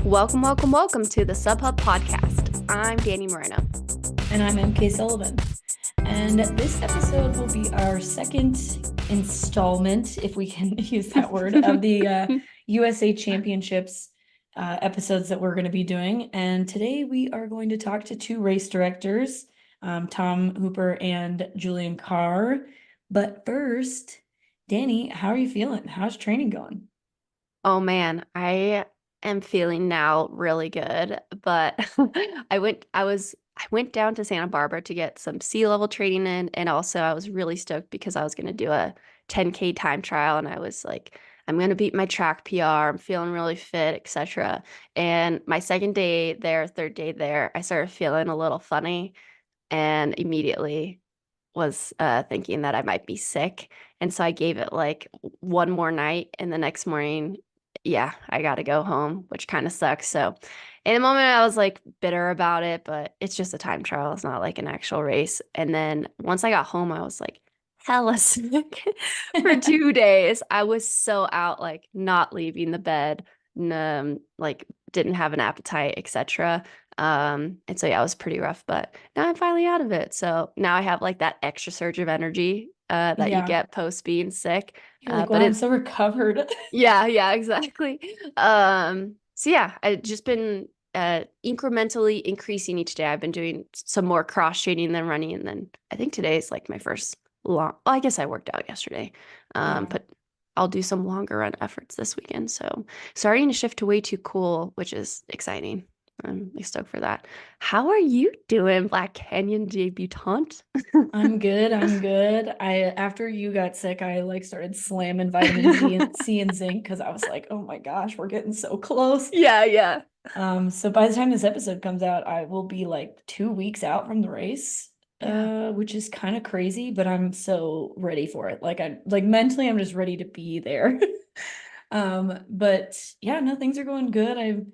Welcome, welcome, welcome to the Subhub Podcast. I'm Danny Moreno. And I'm MK Sullivan. And this episode will be our second installment, if we can use that word, of the USA Championships episodes that we're going to be doing. And today we are going to talk to two race directors, Tom Hooper and Julian Carr. But first, Danny, how are you feeling? How's training going? Oh man, I am feeling now really good, but I went down to Santa Barbara to get some sea level training in, and also I was really stoked because I was going to do a 10K time trial, and I was like, I'm going to beat my track PR. I'm feeling really fit, etc. And my second day there, third day there, I started feeling a little funny, and immediately was thinking that I might be sick. And so I gave it like one more night, and the next morning, yeah, I got to go home, which kind of sucks. So in the moment, I was like bitter about it, but it's just a time trial. It's not like an actual race. And then once I got home, I was like hella sick for 2 days. I was so out, like not leaving the bed, like didn't have an appetite, etc. And so yeah, it was pretty rough, but now I'm finally out of it. So now I have like that extra surge of energy that you Yeah. get post being sick. You're like, But wow, I'm it so recovered. yeah, exactly. So yeah, I've just been incrementally increasing each day. I've been doing some more cross training than running, and then I think today is like my first long. Well, I guess I worked out yesterday. Yeah. But I'll do some longer run efforts this weekend. So starting to shift to way too cool, which is exciting. I'm stoked for that. How are you doing, Black Canyon debutante? I'm good. I'm good. After you got sick, I like started slamming vitamin C and zinc because I was like, oh my gosh, we're getting so close. Yeah. So by the time this episode comes out, I will be like 2 weeks out from the race, Yeah. which is kind of crazy, but I'm so ready for it. Like mentally, I'm just ready to be there. But yeah, no, things are going good.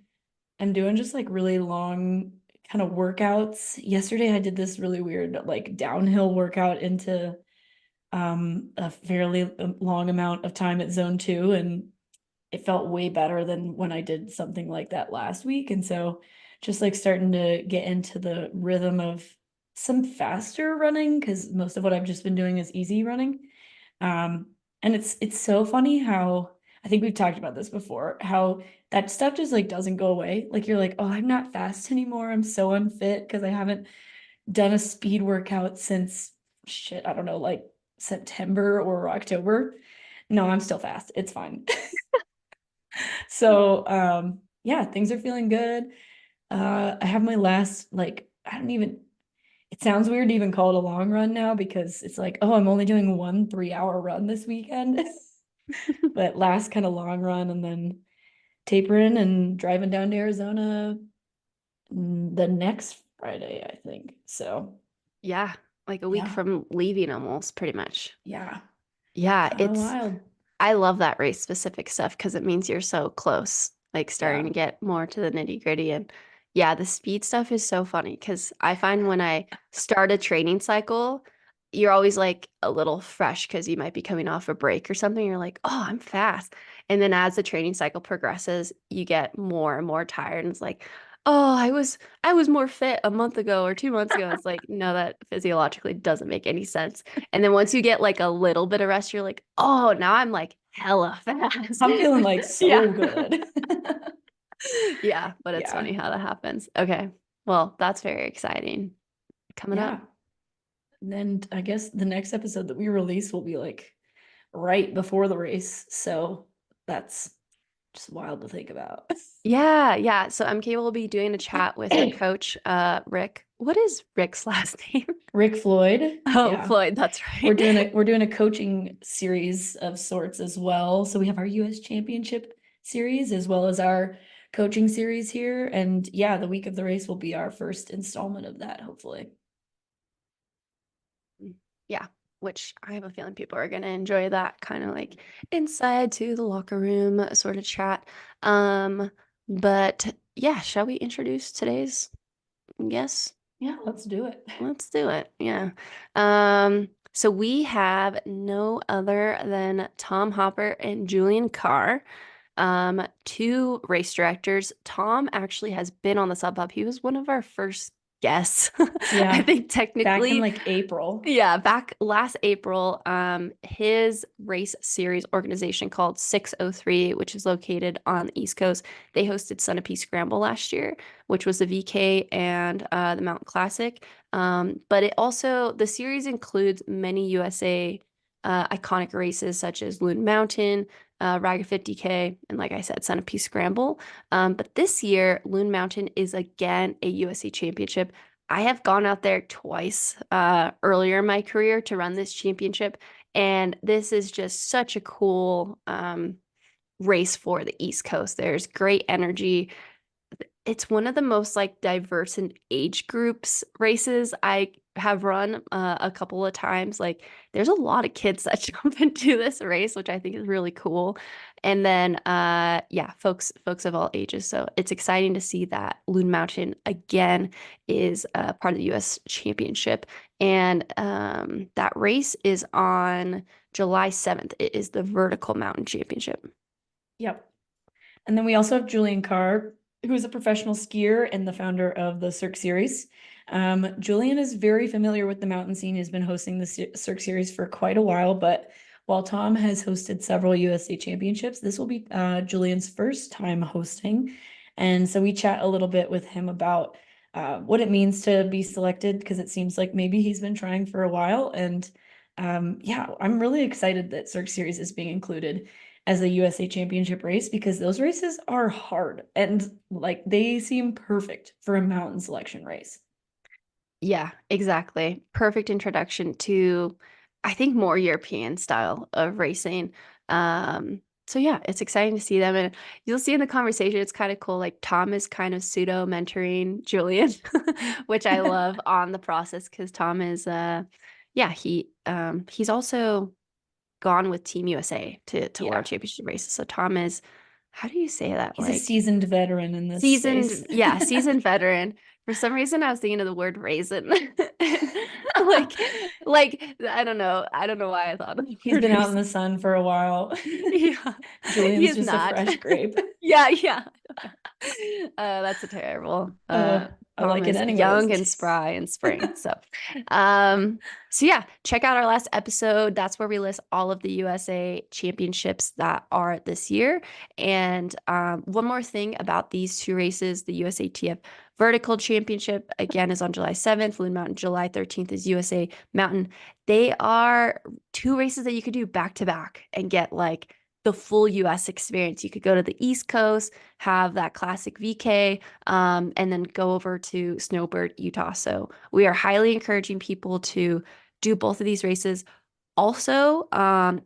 I'm doing just like really long kind of workouts. Yesterday I did this really weird like downhill workout into a fairly long amount of time at zone 2, and it felt way better than when I did something like that last week. And so just like starting to get into the rhythm of some faster running because most of what I've just been doing is easy running. Um, and it's so funny how I think we've talked about this before, how that stuff just like doesn't go away. Like you're like, oh, I'm not fast anymore. I'm so unfit because I haven't done a speed workout since shit, I don't know, like September or October. No, I'm still fast. It's fine. So yeah, things are feeling good. I have my last like I don't even it sounds weird to even call it a long run now because it's like, oh, I'm only doing one 3-hour run this weekend. But last kind of long run and then tapering and driving down to Arizona the next Friday, I think. So Yeah, like a week yeah, from leaving almost, pretty much. yeah, Yeah, kind of wild. I love that race specific stuff because it means you're so close, like starting Yeah. to get more to the nitty gritty. And yeah, the speed stuff is so funny because I find when I start a training cycle, you're always like a little fresh because you might be coming off a break or something. You're like, oh, I'm fast. And then as the training cycle progresses, you get more and more tired. And it's like, oh, I was more fit a month ago or 2 months ago. It's like, no, that physiologically doesn't make any sense. And then once you get like a little bit of rest, you're like, oh, now I'm like hella fast. I'm feeling like Yeah. so good. Yeah, but it's Yeah. funny how that happens. Okay. Well, that's very exciting. Coming up. Yeah. And then I guess the next episode that we release will be like right before the race. So that's just wild to think about. Yeah. So MK will be doing a chat with her coach, Rick. What is Rick's last name? Rick Floyd. Oh, Yeah. Floyd, that's We're right. doing a we're doing a coaching series of sorts as well. So we have our US Championship series as well as our coaching series here. And yeah, the week of the race will be our first installment of that, hopefully. Yeah, which I have a feeling people are going to enjoy that kind of like inside to the locker room sort of chat. Um, but yeah, shall we introduce today's guest? Yeah, let's do it. Let's do it. Yeah. Um, So we have no other than Tom Hopper and Julian Carr, two race directors. Tom actually has been on the Sub Pop. He was one of our first guests, I Yeah, think back in technically. like April. Yeah, back last April, his race series organization called 603, which is located on the East Coast, they hosted Sunapee Scramble last year, which was the VK and the Mountain Classic. But it also, the series includes many USA iconic races such as Loon Mountain, Raga 50K, and like I said, Sunapee Scramble. But this year, Loon Mountain is again a USA championship. I have gone out there twice earlier in my career to run this championship, and this is just such a cool race for the East Coast. There's great energy. It's one of the most like diverse in age groups races I have run a couple of times. Like there's a lot of kids that jump into this race, which I think is really cool. And then yeah, folks of all ages. So it's exciting to see that Loon Mountain again is part of the US Championship. And that race is on July 7th. It is the Vertical Mountain Championship. Yep. And then we also have Julian Carr, who is a professional skier and the founder of the Cirque series. Julian is very familiar with the mountain scene. He's been hosting the Cirque series for quite a while, but while Tom has hosted several USA championships, this will be Julian's first time hosting. And so we chat a little bit with him about what it means to be selected, because it seems like maybe he's been trying for a while. And yeah, I'm really excited that Cirque series is being included as a USA championship race, because those races are hard and like they seem perfect for a mountain selection race. Yeah, exactly. Perfect introduction to, I think, more European style of racing. So yeah, it's exciting to see them. And you'll see in the conversation, it's kind of cool. Like Tom is kind of pseudo mentoring Julian, which I love on the process because Tom is yeah, he's also gone with Team USA to World Yeah, Championship races. So Tom is, how do you say that? he's a Like seasoned veteran in this space. seasoned, yeah, seasoned veteran. For some reason, I was thinking of the word raisin. like, like I don't know why I thought of the He's word been out in raisin. the sun for a while. Yeah, he Julian's is just a not. fresh grape. Yeah, yeah. That's a terrible. I Tom like it is anyways. young and spry in spring. Um, so yeah, check out our last episode. That's where we list all of the USA championships that are this year. And one more thing about these two races, the USATF Vertical Championship again is on July 7th, Loon Mountain July 13th is USA Mountain. They are two races that you could do back to back and get like the full US experience. You could go to the East Coast, have that classic VK, and then go over to Snowbird, Utah. So we are highly encouraging people to do both of these races. Also,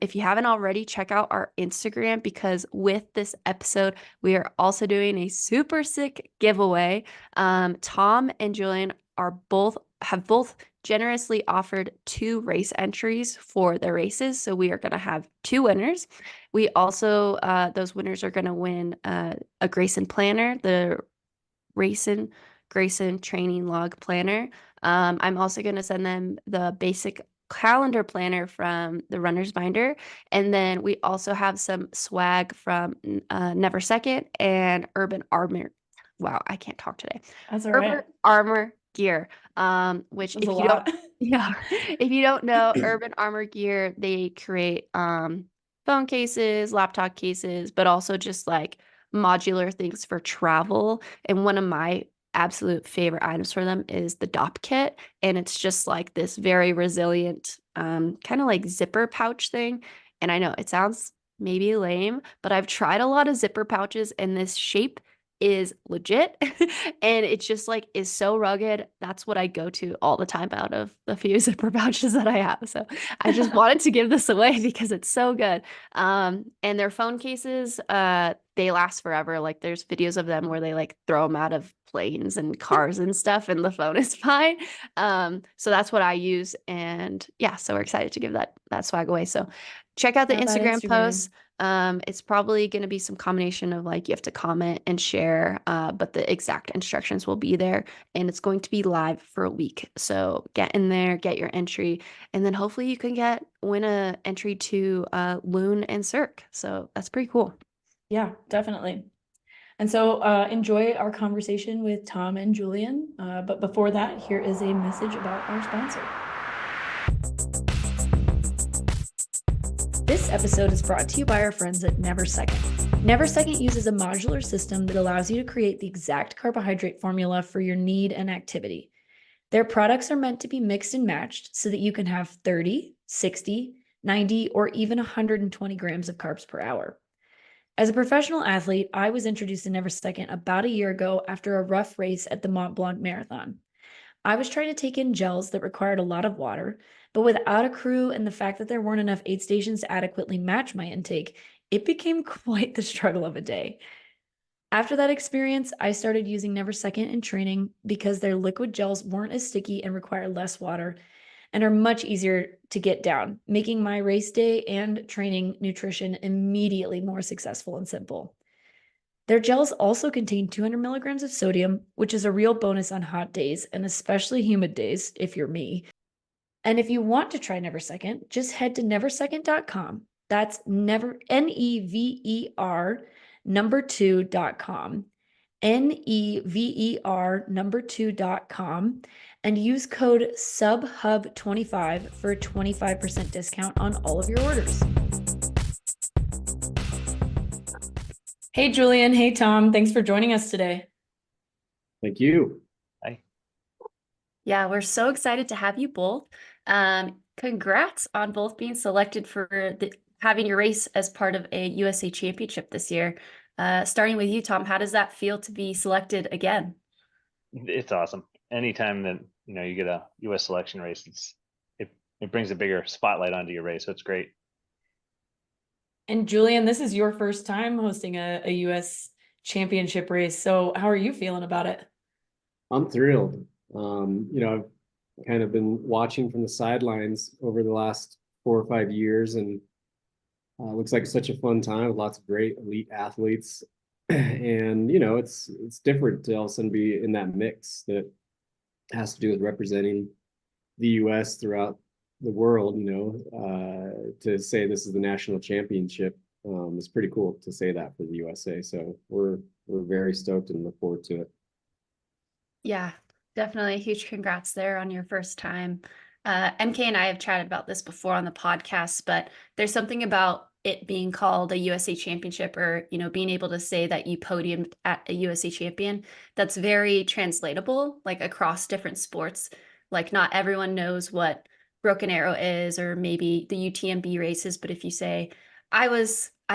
if you haven't already, check out our Instagram because with this episode, we are also doing a super sick giveaway. Tom and Julian are both generously offered two race entries for the races. So we are going to have two winners. We also, those winners are going to win a Grayson planner, the Grayson training log planner. I'm also going to send them the basic calendar planner from the runner's binder. And then we also have some swag from Never Second and Urban Armor. Wow, I can't talk today. That's all Urban right. Armor Gear, which That's a if you don't, lot. yeah, if you don't know, Urban Armor Gear, they create phone cases, laptop cases, but also just like modular things for travel. And one of my absolute favorite items for them is the DOP kit. And it's just like this very resilient, kind of like zipper pouch thing. And I know it sounds maybe lame, but I've tried a lot of zipper pouches and this shape is legit. And it's just like is so rugged. That's what I go to all the time out of the few zipper pouches that I have. So I just wanted to give this away because it's so good. And their phone cases, they last forever. Like there's videos of them where they like throw them out of planes and cars and stuff, and the phone is fine. So that's what I use, and yeah, so we're excited to give that swag away. So check out the Not that Instagram Instagram. posts. It's probably going to be some combination of like you have to comment and share, but the exact instructions will be there and it's going to be live for a week. So get in there, get your entry, and then hopefully you can win a entry to Loon and Cirque. So that's pretty cool. Yeah, definitely. And so enjoy our conversation with Tom and Julian. But before that, here is a message about our sponsor. This episode is brought to you by our friends at Never Second. Never Second uses a modular system that allows you to create the exact carbohydrate formula for your need and activity. Their products are meant to be mixed and matched so that you can have 30, 60, 90, or even 120 grams of carbs per hour. As a professional athlete, I was introduced to Never Second about a year ago after a rough race at the Mont Blanc Marathon. I was trying to take in gels that required a lot of water, but without a crew and the fact that there weren't enough aid stations to adequately match my intake, it became quite the struggle of a day. After that experience, I started using Never Second in training because their liquid gels weren't as sticky and require less water and are much easier to get down, making my race day and training nutrition immediately more successful and simple. Their gels also contain 200 milligrams of sodium, which is a real bonus on hot days and especially humid days, if you're me. And if you want to try Never Second, just head to neversecond.com. That's never, Never number 2.com. Never number 2.com and use code SUBHUB25 for a 25% discount on all of your orders. Hey, Julian. Hey, Tom. Thanks for joining us today. Thank you. Hi. Yeah, we're so excited to have you both. Congrats on both being selected for having your race as part of a USA Championship this year. Starting with you, Tom, how does that feel to be selected again? It's awesome. Anytime that you get a U.S. selection race, it brings a bigger spotlight onto your race, so it's great. And Julian, this is your first time hosting a US championship race. So how are you feeling about it? I'm thrilled. I've kind of been watching from the sidelines over the last 4 or 5 years, and looks like such a fun time with lots of great elite athletes. And it's different to all of a sudden be in that mix that has to do with representing the U.S. throughout the world. To say this is the national championship is pretty cool to say that for the USA. So we're very stoked and look forward to it. Yeah, definitely. Huge congrats there on your first time. MK and I have chatted about this before on the podcast, but there's something about it being called a USA Championship or, being able to say that you podiumed at a USA Champion that's very translatable, like across different sports. Like not everyone knows what Broken Arrow is or maybe the UTMB races, but if you say, I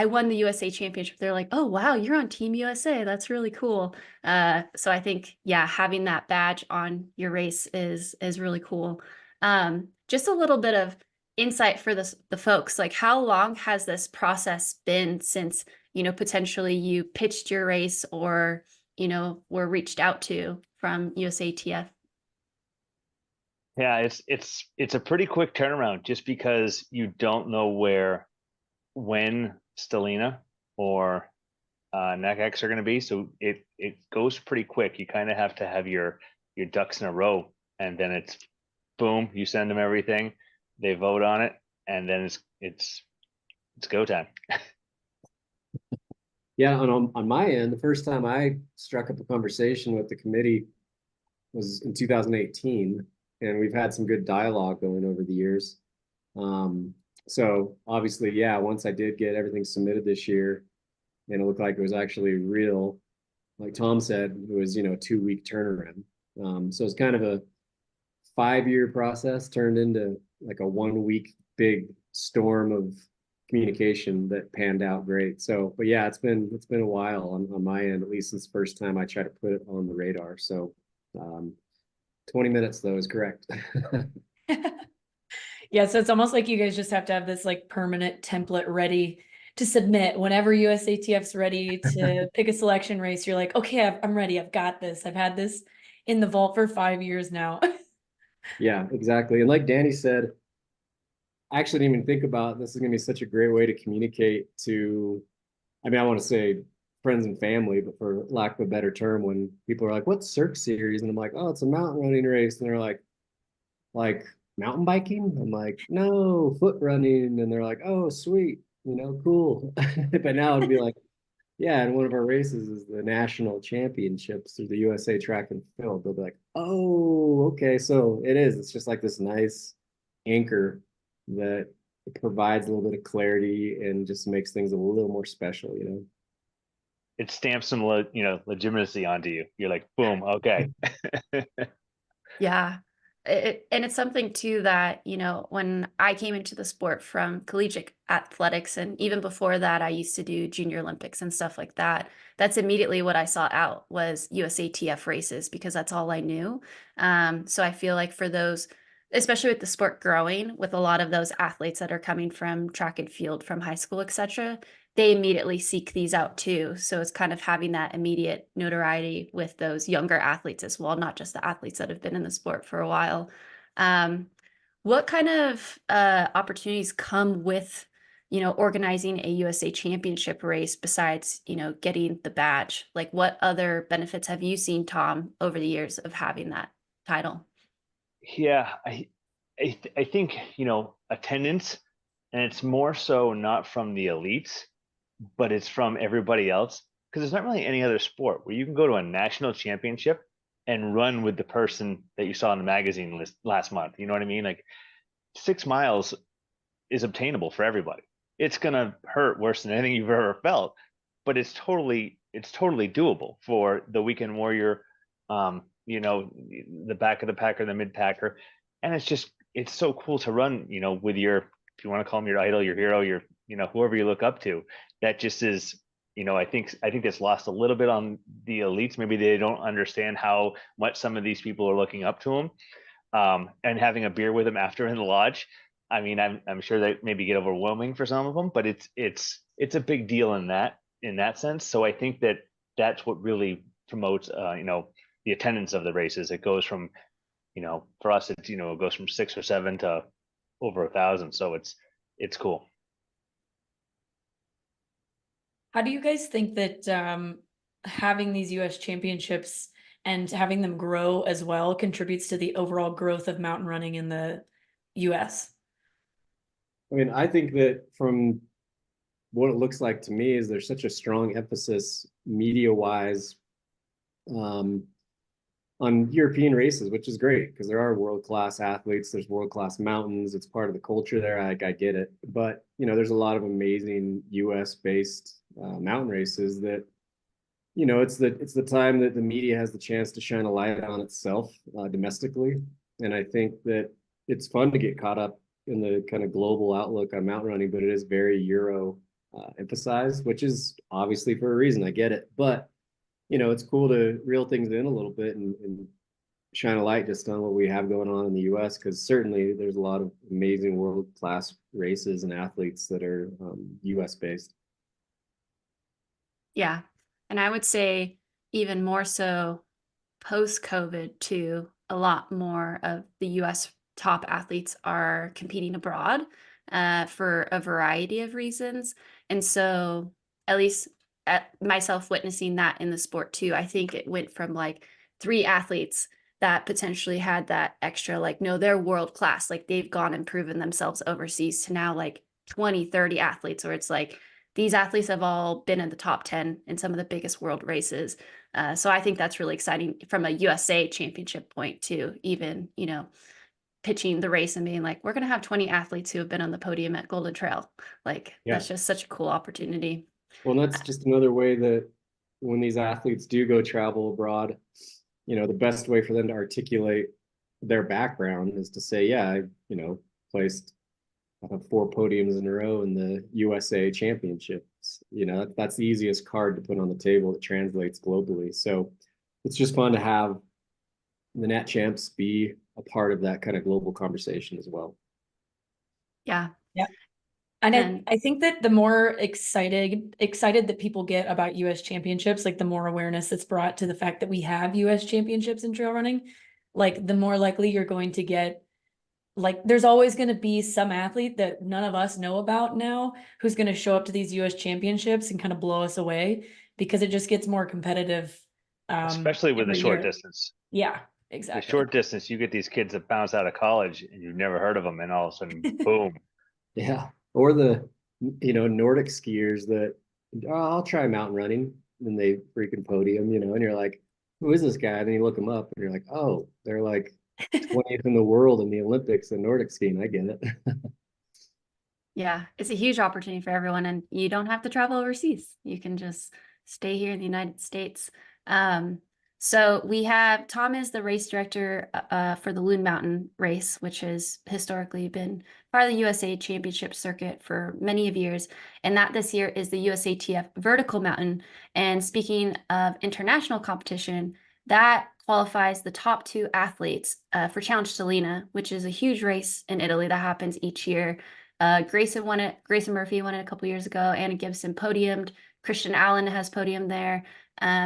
won the USA Championship, they're like, oh, wow, you're on Team USA. That's really cool. So I think, yeah, having that badge on your race is really cool. Just a little bit of insight for the folks, like how long has this process been since, potentially you pitched your race or, were reached out to from USATF? Yeah, it's a pretty quick turnaround just because you don't know when Stellina or NACX are going to be, so it goes pretty quick. You kind of have to have your ducks in a row, and then it's boom, you send them everything, they vote on it, and then it's go time. Yeah, on my end, the first time I struck up a conversation with the committee was in 2018, and we've had some good dialogue going over the years. So obviously, yeah, once I did get everything submitted this year, and it looked like it was actually real, like Tom said, it was a 2 week turnaround. So it's kind of a 5 year process turned into like a 1 week big storm of communication that panned out great. So, but yeah, it's been a while on my end, at least since the first time I tried to put it on the radar. So 20 minutes though is correct. Yeah, so it's almost like you guys just have to have this like permanent template ready to submit whenever USATF's ready to pick a selection race. You're like, okay, I'm ready. I've got this. I've had this in the vault for 5 years now. Yeah, exactly. And like Danny said, I actually didn't even think about this is going to be such a great way to communicate to, I mean, I want to say friends and family, but for lack of a better term, when people are like, what's Cirque series? And I'm like, oh, it's a mountain running race. And they're like mountain biking? I'm like, no, foot running. And they're like, oh, sweet, cool. But now it'd be like, yeah, and one of our races is the national championships through the USA track and field. They'll be like, oh, okay. So it is. It's just like this nice anchor that provides a little bit of clarity and just makes things a little more special. It stamps some legitimacy onto you. You're like, boom, okay. Yeah. And it's something too that, when I came into the sport from collegiate athletics, and even before that, I used to do junior Olympics and stuff like that. That's immediately what I sought out was USATF races because that's all I knew. So I feel like for those, especially with the sport growing, with a lot of those athletes that are coming from track and field from high school, etc., they immediately seek these out too. So it's kind of having that immediate notoriety with those younger athletes as well, not just the athletes that have been in the sport for a while. Um, what kind of opportunities come with, organizing a USA Championship race besides, getting the badge? Like, what other benefits have you seen, Tom, over the years of having that title? Yeah, I think, attendance, and it's more so not from the elites, but it's from everybody else. Because there's not really any other sport where you can go to a national championship and run with the person that you saw in the magazine list last month. You know what I mean? Like 6 miles is obtainable for everybody. It's gonna hurt worse than anything you've ever felt, but it's totally doable for the weekend warrior, the back of the packer, the mid packer, and it's so cool to run, with your, if you want to call him your idol, your hero, your, whoever you look up to. That just is, I think that's lost a little bit on the elites. Maybe they don't understand how much some of these people are looking up to them, and having a beer with them after in the lodge. I mean, I'm sure that maybe get overwhelming for some of them, but it's a big deal in that sense. So I think that's what really promotes, the attendance of the races. It goes from, for us, it goes from 6 or 7 to over 1,000. So it's cool. How do you guys think that having these US championships and having them grow as well contributes to the overall growth of mountain running in the US? I mean, I think that from what it looks like to me is there's such a strong emphasis media wise on European races, which is great because there are world-class athletes, there's world-class mountains, it's part of the culture there. I get it. But, there's a lot of amazing US based mountain races that, it's the time that the media has the chance to shine a light on itself domestically. And I think that it's fun to get caught up in the kind of global outlook on mountain running, but it is very Euro emphasized, which is obviously for a reason. I get it. But it's cool to reel things in a little bit and shine a light just on what we have going on in the US, because certainly there's a lot of amazing world-class races and athletes that are US based. Yeah. And I would say even more so post-COVID too, a lot more of the US top athletes are competing abroad for a variety of reasons. And so at least myself witnessing that in the sport too, I think it went from like 3 athletes that potentially had that extra, like, no, they're world class, like they've gone and proven themselves overseas, to now like 20, 30 athletes, where it's like these athletes have all been in the top 10 in some of the biggest world races. So I think that's really exciting from a USA championship point too, even, pitching the race and being like, we're going to have 20 athletes who have been on the podium at Golden Trail. Like, Yeah. that's just such a cool opportunity. Well, that's just another way that when these athletes do go travel abroad, the best way for them to articulate their background is to say, yeah, I, placed 4 podiums in a row in the USA championships. That's the easiest card to put on the table that translates globally. So it's just fun to have the Nat Champs be a part of that kind of global conversation as well. Yeah. Yeah. And And I think that the more excited that people get about US championships, like the more awareness that's brought to the fact that we have US championships in trail running, like the more likely you're going to get like there's always going to be some athlete that none of us know about now who's going to show up to these US championships and kind of blow us away because it just gets more competitive Especially with the every short year. distance. Yeah, The exactly. short distance, you get these kids that bounce out of college and you've never heard of them, and all of a sudden, boom. Yeah. Or the, Nordic skiers that, oh, I'll try mountain running. And they freaking podium, and you're like, who is this guy? And then you look them up and you're like, oh, they're like 20th in the world in the Olympics in Nordic skiing. I get it. Yeah, it's a huge opportunity for everyone, and you don't have to travel overseas. You can just stay here in the United States. So we have Tom is the race director for the Loon Mountain race, which has historically been part of the USA Championship Circuit for many of years, and that this year is the USATF Vertical Mountain. And speaking of international competition, that qualifies the top 2 athletes for Challenge Salina, which is a huge race in Italy that happens each year. Grayson won it. Grayson Murphy won it a couple years ago. Anna Gibson podiumed. Christian Allen has podiumed there.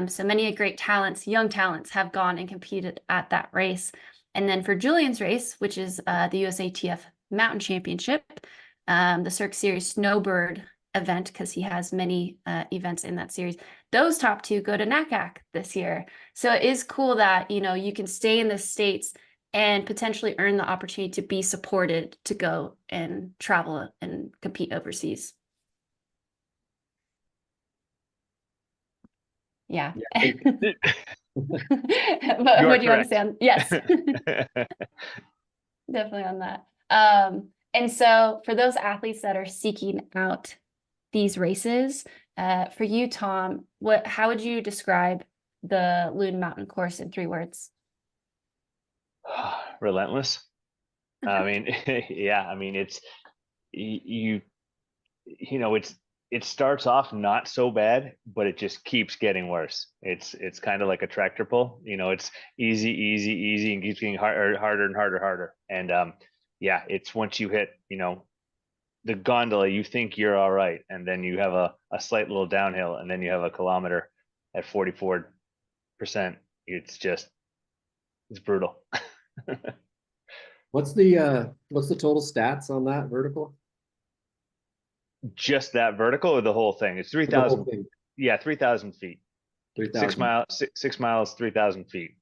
So many great talents, young talents, have gone and competed at that race. And then for Julian's race, which is the USATF Mountain Championship, the Cirque Series Snowbird event, because he has many events in that series, those top 2 go to NACAC this year. So it is cool that, you can stay in the States and potentially earn the opportunity to be supported to go and travel and compete overseas. Yeah. But what do you want to say on? Yes. Definitely on that. And so for those athletes that are seeking out these races, for you, Tom, how would you describe the Loon Mountain course in 3 words? Relentless. I mean, yeah, I mean, it's it starts off not so bad, but it just keeps getting worse. It's kind of like a tractor pull. It's easy, and keeps getting harder and harder. And yeah, it's once you hit the gondola, you think you're all right, and then you have a slight little downhill, and then you have a kilometer at 44%. It's brutal. What's the total stats on that vertical? Just that vertical or the whole thing? It's 3,000. Yeah, 3,000 feet. 3,000. 6 miles, 3,000 feet.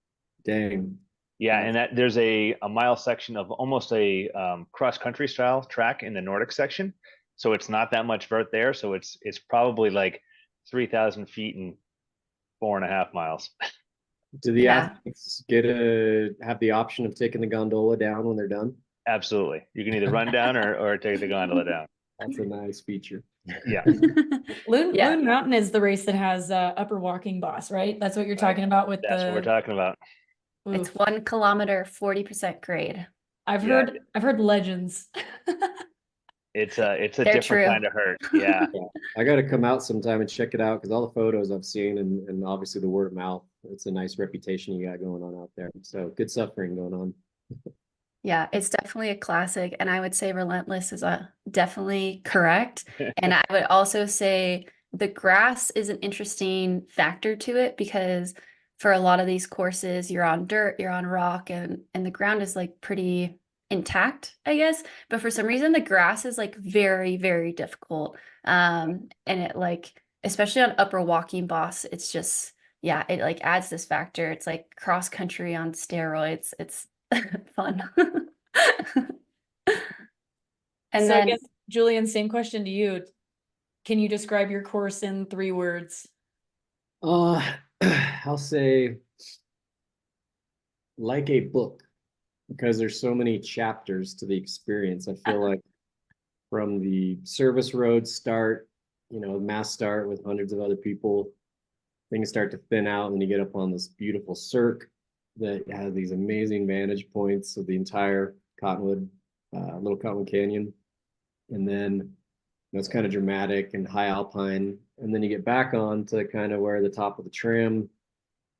Dang. Yeah, and that there's a mile section of almost a cross country style track in the Nordic section, so it's not that much vert there. So it's probably like 3,000 feet and 4.5 miles. Do the athletes have the option of taking the gondola down when they're done? Absolutely, you can either run down or take the gondola down. That's a nice feature. Yeah. Loon Mountain is the race that has upper walking boss, right? That's what you're talking about with That's what we're talking about. It's 1 kilometer, 40% grade. I've heard legends. It's a They're different true. kind of hurt. Yeah. I got to come out sometime and check it out because all the photos I've seen and obviously the word of mouth, it's a nice reputation you got going on out there. So good suffering going on. Yeah, it's definitely a classic, and I would say Relentless is definitely correct. And I would also say the grass is an interesting factor to it because for a lot of these courses, you're on dirt, you're on rock, and the ground is like pretty intact, I guess. But for some reason, the grass is like very, very difficult. And it like, especially on upper walking boss, it's just, yeah, it like adds this factor. It's like cross country on steroids. It's fun. And so then I guess, Julian, same question to you. Can you describe your course in 3 words? I'll say like a book because there's so many chapters to the experience. I feel like from the service road start, mass start with hundreds of other people, things start to thin out and you get up on this beautiful Cirque that has these amazing vantage points of the entire Little Cottonwood Canyon. And then it's kind of dramatic and high alpine. And then you get back on to kind of where the top of the tram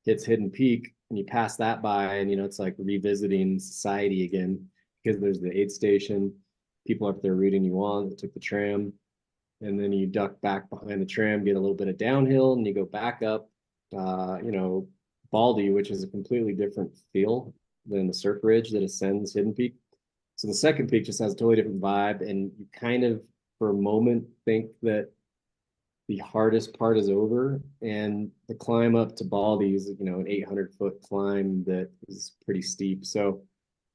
hits Hidden Peak and you pass that by and, it's like revisiting society again because there's the aid station, people up there rooting you on that took the tram. And then you duck back behind the tram, get a little bit of downhill and you go back up, Baldy, which is a completely different feel than the Cirque Ridge that ascends Hidden Peak. So the second peak just has a totally different vibe, and you kind of, for a moment, think that the hardest part is over, and the climb up to Baldy is, you know, an 800-foot climb that is pretty steep. So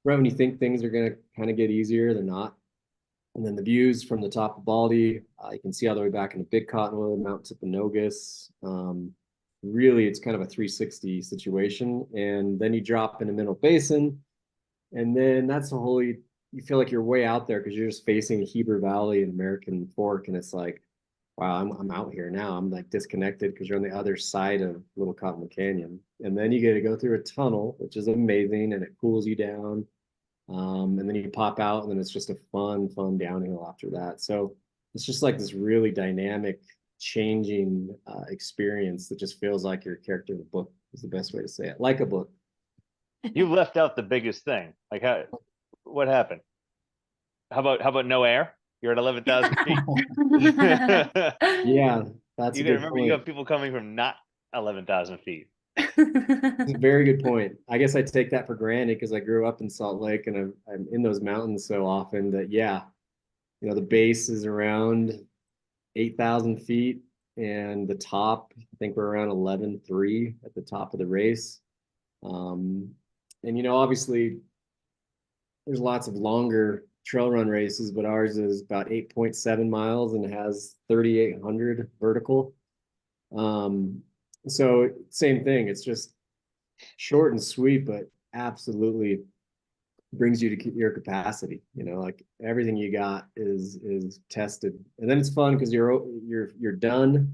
right when you think things are going to kind of get easier, they're not. And then the views from the top of Baldy, you can see all the way back into Big Cottonwood, Mount Timpanogos. Really, it's kind of a 360 situation. And then you drop into Mineral Basin, and then that's a whole, you feel like you're way out there because you're just facing Heber Valley and American Fork, and it's like, wow, I'm out here now. I'm like disconnected because you're on the other side of Little Cottonwood Canyon. And then you get to go through a tunnel, which is amazing, and it cools you down. And then you pop out, and then it's just a fun downhill after that. So it's just like this really dynamic, changing experience that just feels like your character in a book is the best way to say it. Like a book. You left out the biggest thing. Like, what happened? How about no air? You're at 11,000 feet. Yeah, that's You a gotta good remember, you point. have people coming from not 11,000 feet. It's a very good point. I guess I take that for granted because I grew up in Salt Lake, and I'm in those mountains so often that, yeah, you know, the base is around 8,000 feet, and the top, I think we're around 11,300 at the top of the race. And, you know, obviously there's lots of longer trail run races, but ours is about 8.7 miles and has 3,800 vertical. So same thing. It's just short and sweet, but absolutely brings you to your capacity. You know, like everything you got is tested, and then it's fun because you're done.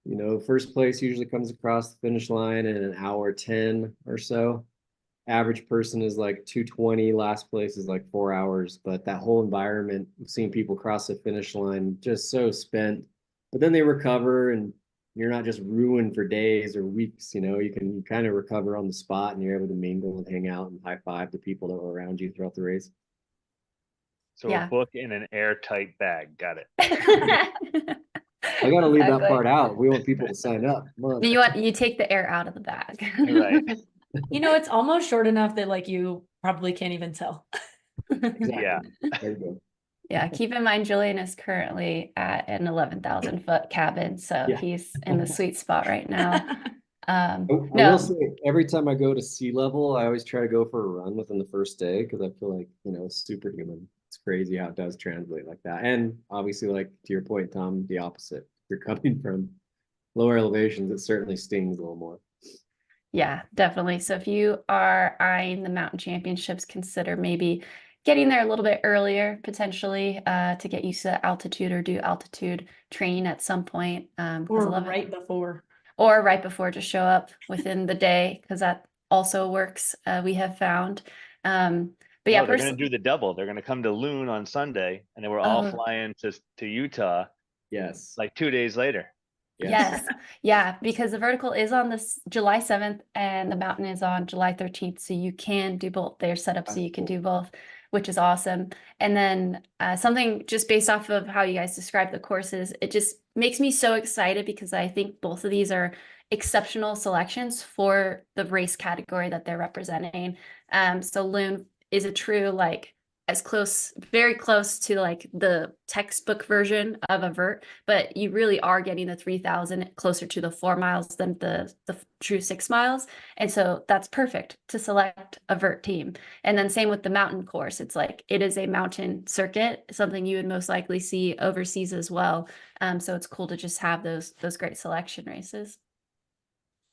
You know, first place usually comes across the finish line in an hour 10 or so. Average person is like 2:20. Last place is like 4 hours. But that whole environment, seeing people cross the finish line, just so spent. But then they recover, and you're not just ruined for days or weeks. You know, you kind of recover on the spot, and you're able to mingle and hang out and high five the people that were around you throughout the race. So Yeah. a book in an airtight bag. Got it. I got to leave that Exactly. part out. We want people to sign up. Come on. You take the air out of the bag. Right. You know, it's almost short enough that like you probably can't even tell. Exactly. Yeah. There you go. Yeah, keep in mind Julian is currently at an 11,000-foot cabin, so Yeah. he's in the sweet spot right now. I will No, say, every time I go to sea level, I always try to go for a run within the first day because I feel like, you know, it's superhuman. It's crazy how it does translate like that. And obviously, like to your point, Tom, the opposite. If you're coming from lower elevations, it certainly stings a little more. yeah, definitely. So if you are eyeing the mountain championships, consider maybe getting there a little bit earlier, potentially, to get used to altitude or do altitude training at some point. Or right before. Or right before, just show up within the day, because that also works, we have found. But yeah, No, they're going to do the double. They're going to come to Loon on Sunday, and then we're all flying to Utah Yes. like 2 days later. Yes. Yeah, because the vertical is on this July 7th and the mountain is on July 13th. So you can do both. They're set up so you can do both, which is awesome. And then something just based off of how you guys describe the courses, it just makes me so excited because I think both of these are exceptional selections for the race category that they're representing. So Loon is a true, like, as close, very close to like the textbook version of a vert, but you really are getting the 3,000 closer to the 4 miles than the true 6 miles. And so that's perfect to select a vert team. And then same with the mountain course. It's like, it is a mountain circuit, something you would most likely see overseas as well. So it's cool to just have those great selection races.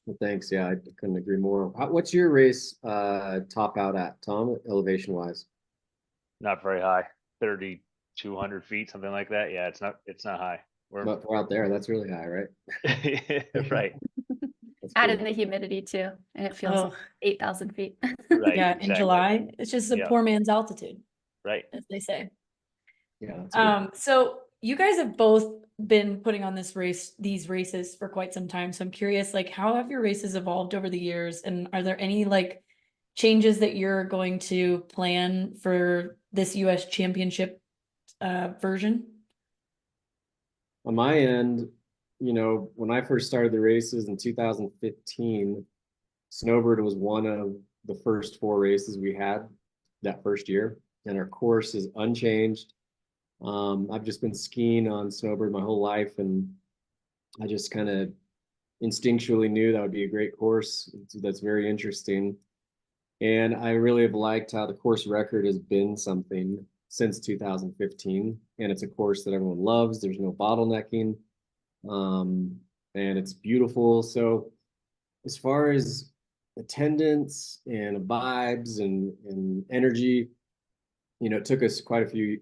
Well, thanks. Yeah, I couldn't agree more. What's your race top out at, Tom, elevation wise? Not very high, 3,200 feet, something like that. Yeah, it's not high. We're out there. That's really high, right? Right. Add in the humidity too, and it feels like 8,000 feet. Right. Yeah, exactly. in July, it's just a Yeah. poor man's altitude, Right. as they say. Yeah. That's good. So you guys have both been putting on these races for quite some time. So I'm curious, like, how have your races evolved over the years? And are there any like changes that you're going to plan for this US Championship version? On my end, you know, when I first started the races in 2015, Snowbird was one of the first 4 races we had that first year. and our course is unchanged. I've just been skiing on Snowbird my whole life, and I just kind of instinctually knew that would be a great course. That's very interesting. And I really have liked how the course record has been something since 2015. And it's a course that everyone loves. There's no bottlenecking. And it's beautiful. So as far as attendance and vibes and energy, it took us quite a few,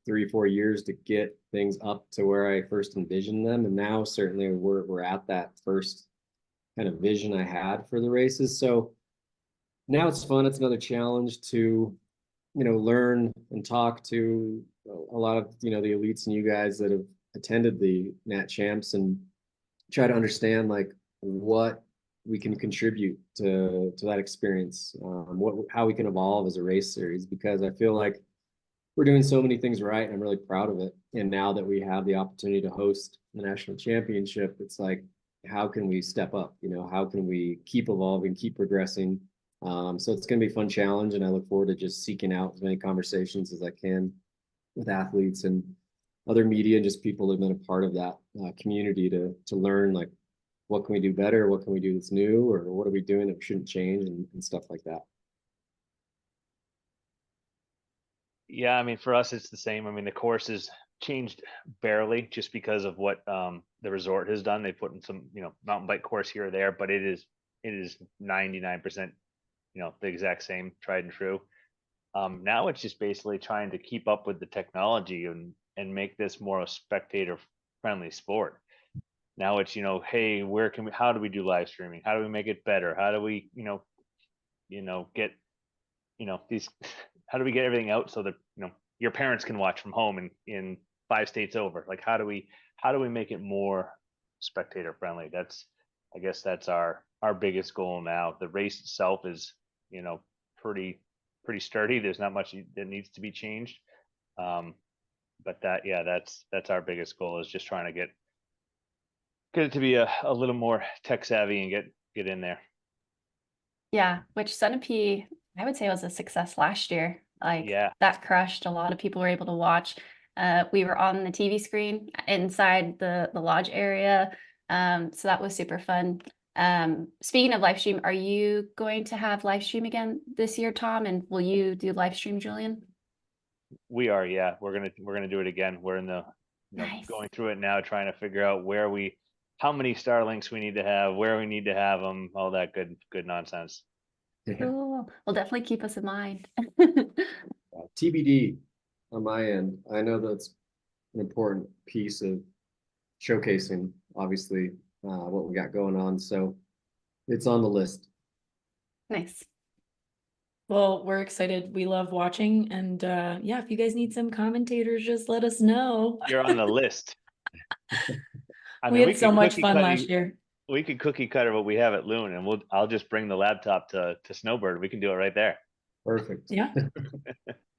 3-4 years to get things up to where I first envisioned them. And now certainly we're at that first kind of vision I had for the races. So now it's fun. It's another challenge to, learn and talk to a lot of, the elites and you guys that have attended the Nat Champs and try to understand like what we can contribute to that experience, how we can evolve as a race series, because I feel like we're doing so many things right and I'm really proud of it. And now that we have the opportunity to host the national championship, it's like, how can we step up? How can we keep evolving, keep progressing? So it's going to be a fun challenge, and I look forward to just seeking out as many conversations as I can with athletes and other media and just people that have been a part of that community to learn like what can we do better, what can we do that's new, or what are we doing that we shouldn't change, and stuff like that. Yeah, I mean, for us, it's the same. I mean, the course has changed barely just because of what the resort has done. They put in some, mountain bike course here or there, but it is 99%, the exact same, tried and true. Now it's just basically trying to keep up with the technology and make this more a spectator friendly sport. Now it's, hey, how do we do live streaming? How do we make it better? How do we, get, these, how do we get everything out so that, your parents can watch from home in 5 states over? Like, how do we make it more spectator friendly? I guess that's our biggest goal now. The race itself is, pretty sturdy. There's not much that needs to be changed. But that's our biggest goal, is just trying to get it to be a little more tech savvy and get in there. Yeah, which Centipede, I would say, was a success last year. Like, Yeah. that crushed. A lot of people were able to watch. We were on the TV screen inside the lodge area. So that was super fun. Speaking of live stream, are you going to have live stream again this year, Tom? And will you do live stream, Julian? We are, yeah. We're gonna do it again. We're in the Nice. going through it now, trying to figure out how many Starlinks we need to have, where we need to have them, all that good nonsense. Yeah. Cool. Well, definitely keep us in mind. TBD on my end. I know that's an important piece of showcasing, obviously, what we got going on. So it's on the list. Nice. Well, we're excited. We love watching. And yeah, if you guys need some commentators, just let us know. You're on the list. I We mean, had so could much cookie fun cutter- last year. We could cookie cutter what we have at Loon, and I'll just bring the laptop to Snowbird. We can do it right there. Perfect. Yeah.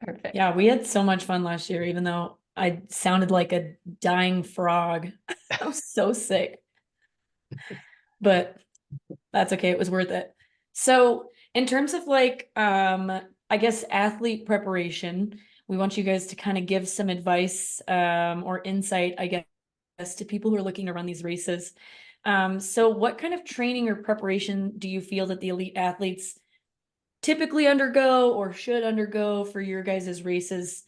Perfect. Yeah, we had so much fun last year, even though I sounded like a dying frog. I was so sick. But that's okay. It was worth it. So in terms of like, I guess athlete preparation, we want you guys to kind of give some advice or insight, I guess, to people who are looking to run these races. So what kind of training or preparation do you feel that the elite athletes typically undergo or should undergo for your guys' races,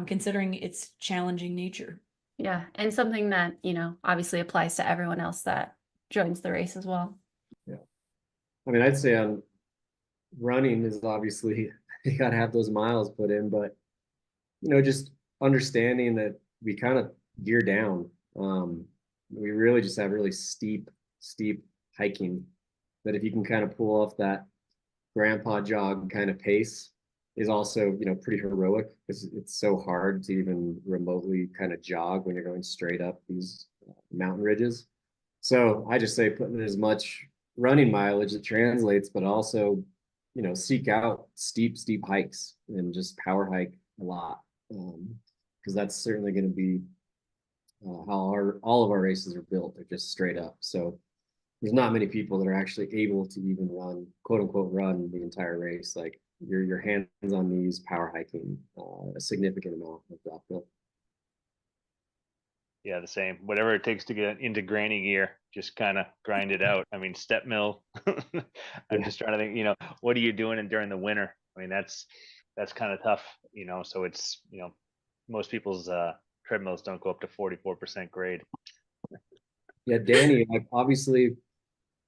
considering its challenging nature? Yeah. And something that, obviously applies to everyone else that joins the race as well. Yeah. I mean, I'd say on running is obviously you got to have those miles put in, but just understanding that we kind of gear down. We really just have really steep hiking that if you can kind of pull off that grandpa jog kind of pace is also, pretty heroic, because it's so hard to even remotely kind of jog when you're going straight up these mountain ridges. So I just say putting in as much running mileage that translates, but also, seek out steep hikes and just power hike a lot. Because that's certainly going to be how all of our races are built. They're just straight up. So there's not many people that are actually able to even run, quote unquote, run the entire race. Like your hands on knees power hiking a significant amount of the uphill. Yeah, the same. Whatever it takes to get into granny gear, just kind of grind it out. I mean, step mill. I'm Yeah. just trying to think, what are you doing during the winter? I mean, that's kind of tough, so it's, most people's treadmills don't go up to 44% grade. Yeah, Danny, like obviously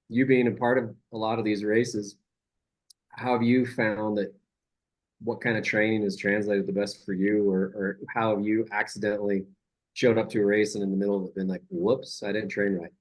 you being a part of a lot of these races, how have you found that what kind of training has translated the best for you, or how have you accidentally showed up to a race and in the middle of it been like, whoops, I didn't train right?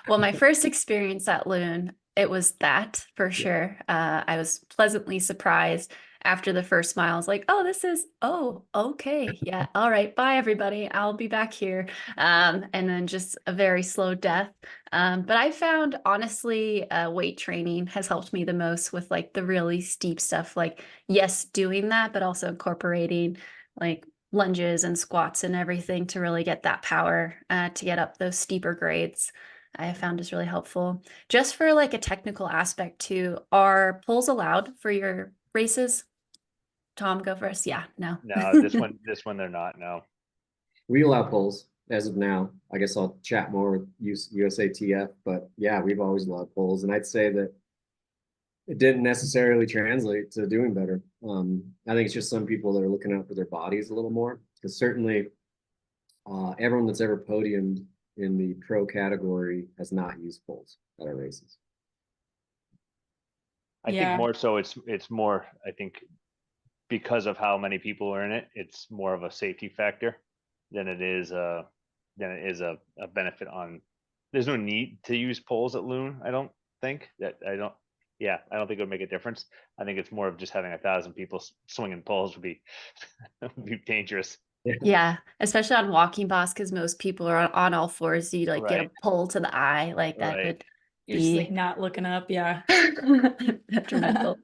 Well, my first experience at Loon, it was that for Yeah. sure. I was pleasantly surprised after the first mile. I was like, oh, okay. Yeah. All right. Bye, everybody. I'll be back here. And then just a very slow death. But I found honestly, weight training has helped me the most with like the really steep stuff. Like, yes, doing that, but also incorporating like lunges and squats and everything to really get that power to get up those steeper grades. I have found is really helpful. Just for like a technical aspect too, are pulls allowed for your races? Tom, go first. Yeah, no. No, this one they're not. No. We allow polls as of now. I guess I'll chat more with USATF, but yeah, we've always allowed polls, and I'd say that it didn't necessarily translate to doing better. I think it's just some people that are looking out for their bodies a little more, because certainly everyone that's ever podiumed in the pro category has not used polls at our races. I think Yeah. more so it's more, I think, because of how many people are in it, it's more of a safety factor than it is a benefit on. There's no need to use poles at Loon. I don't think that I don't think it would make a difference. I think it's more of just having 1,000 people swinging poles would be would be dangerous. Yeah, especially on walking boss, because most people are on all fours. You like get a Right. pull to the eye, like that Right. could You're just like be not looking up. Yeah. detrimental.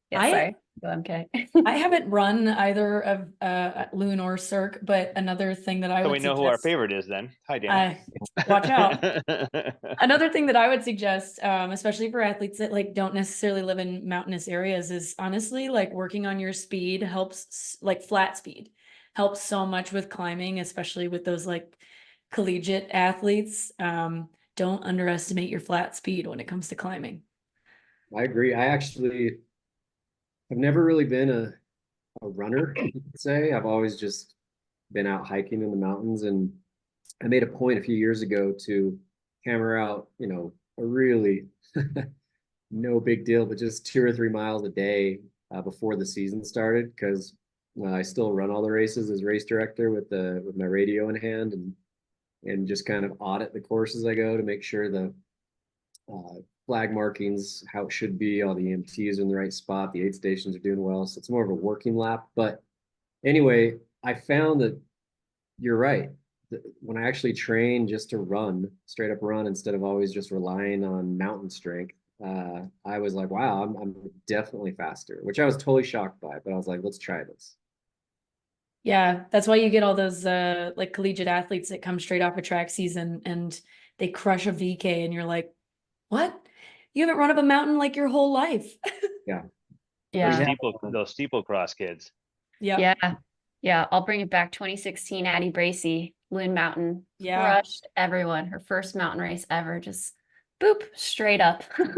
Yeah, I sorry. Go, I'm kidding. I haven't run either of Loon or Cirque, but another thing that I So would we know who our suggest, favorite is then. Hi, Danny. watch out. Another thing that I would suggest, especially for athletes that like don't necessarily live in mountainous areas, is honestly like working on your speed helps, like flat speed helps so much with climbing, especially with those like collegiate athletes. Don't underestimate your flat speed when it comes to climbing. I agree. I actually have never really been a runner, you could say. I've always just been out hiking in the mountains, and I made a point a few years ago to hammer out, a really no big deal, but just 2 or 3 miles a day before the season started, because I still run all the races as race director with my radio in hand, and just kind of audit the courses I go to make sure the flag markings how it should be, all the EMTs are in the right spot, the aid stations are doing well, so it's more of a working lap. But anyway, I found that you're right. When I actually train just to run, straight up run, instead of always just relying on mountain strength, I was like, wow, I'm definitely faster, which I was totally shocked by, but I was like, let's try this. Yeah, that's why you get all those like collegiate athletes that come straight off a track season and they crush a VK and you're like, what? You haven't run up a mountain like your whole life. Yeah. Yeah. Those steeple-cross kids. Yeah. Yeah. Yeah. I'll bring it back. 2016, Addie Bracy, Loon Mountain, Yeah. crushed everyone. Her first mountain race ever, just boop, straight up. Was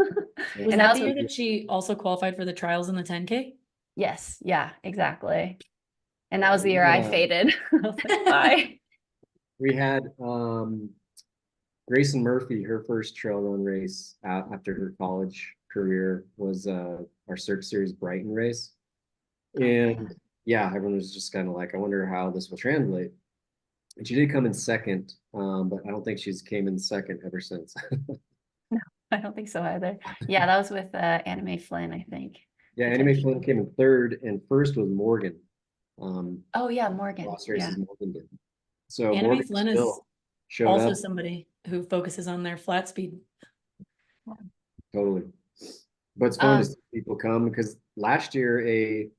And that that's the year what, that she also qualified for the trials in the 10K? yes. Yeah, exactly. And that was the year I faded. I was like, bye. We had Grayson Murphy, her first trail run race out after her college career was our Cirque Series Brighton race. And yeah, everyone was just kind of like, I wonder how this will translate. And she did come in second, but I don't think she's came in second ever since. No, I don't think so either. Yeah, that was with Anime Flynn, I think. Yeah, Anime Flynn came in third, and first was Morgan. Oh yeah, Morgan. Lost races Yeah. Morgan did. So Anime Morgan Flynn is still showed also up somebody who focuses on their flat speed. totally. But it's fun to see people come, because last year a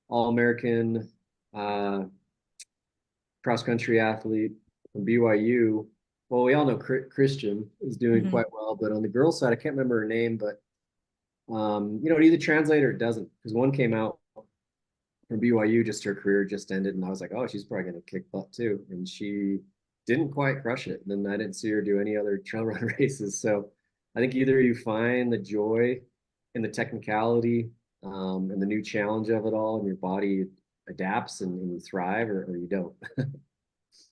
All-American cross-country athlete from BYU. Well, we all know Christian is doing quite well, but on the girls' side, I can't remember her name, but It either translates or it doesn't. Because one came out from BYU, just her career just ended, and I was like, oh, she's probably gonna kick butt too. And she didn't quite crush it. And then I didn't see her do any other trail run races. So I think either you find the joy in the technicality and the new challenge of it all, and your body adapts and you thrive, or you don't.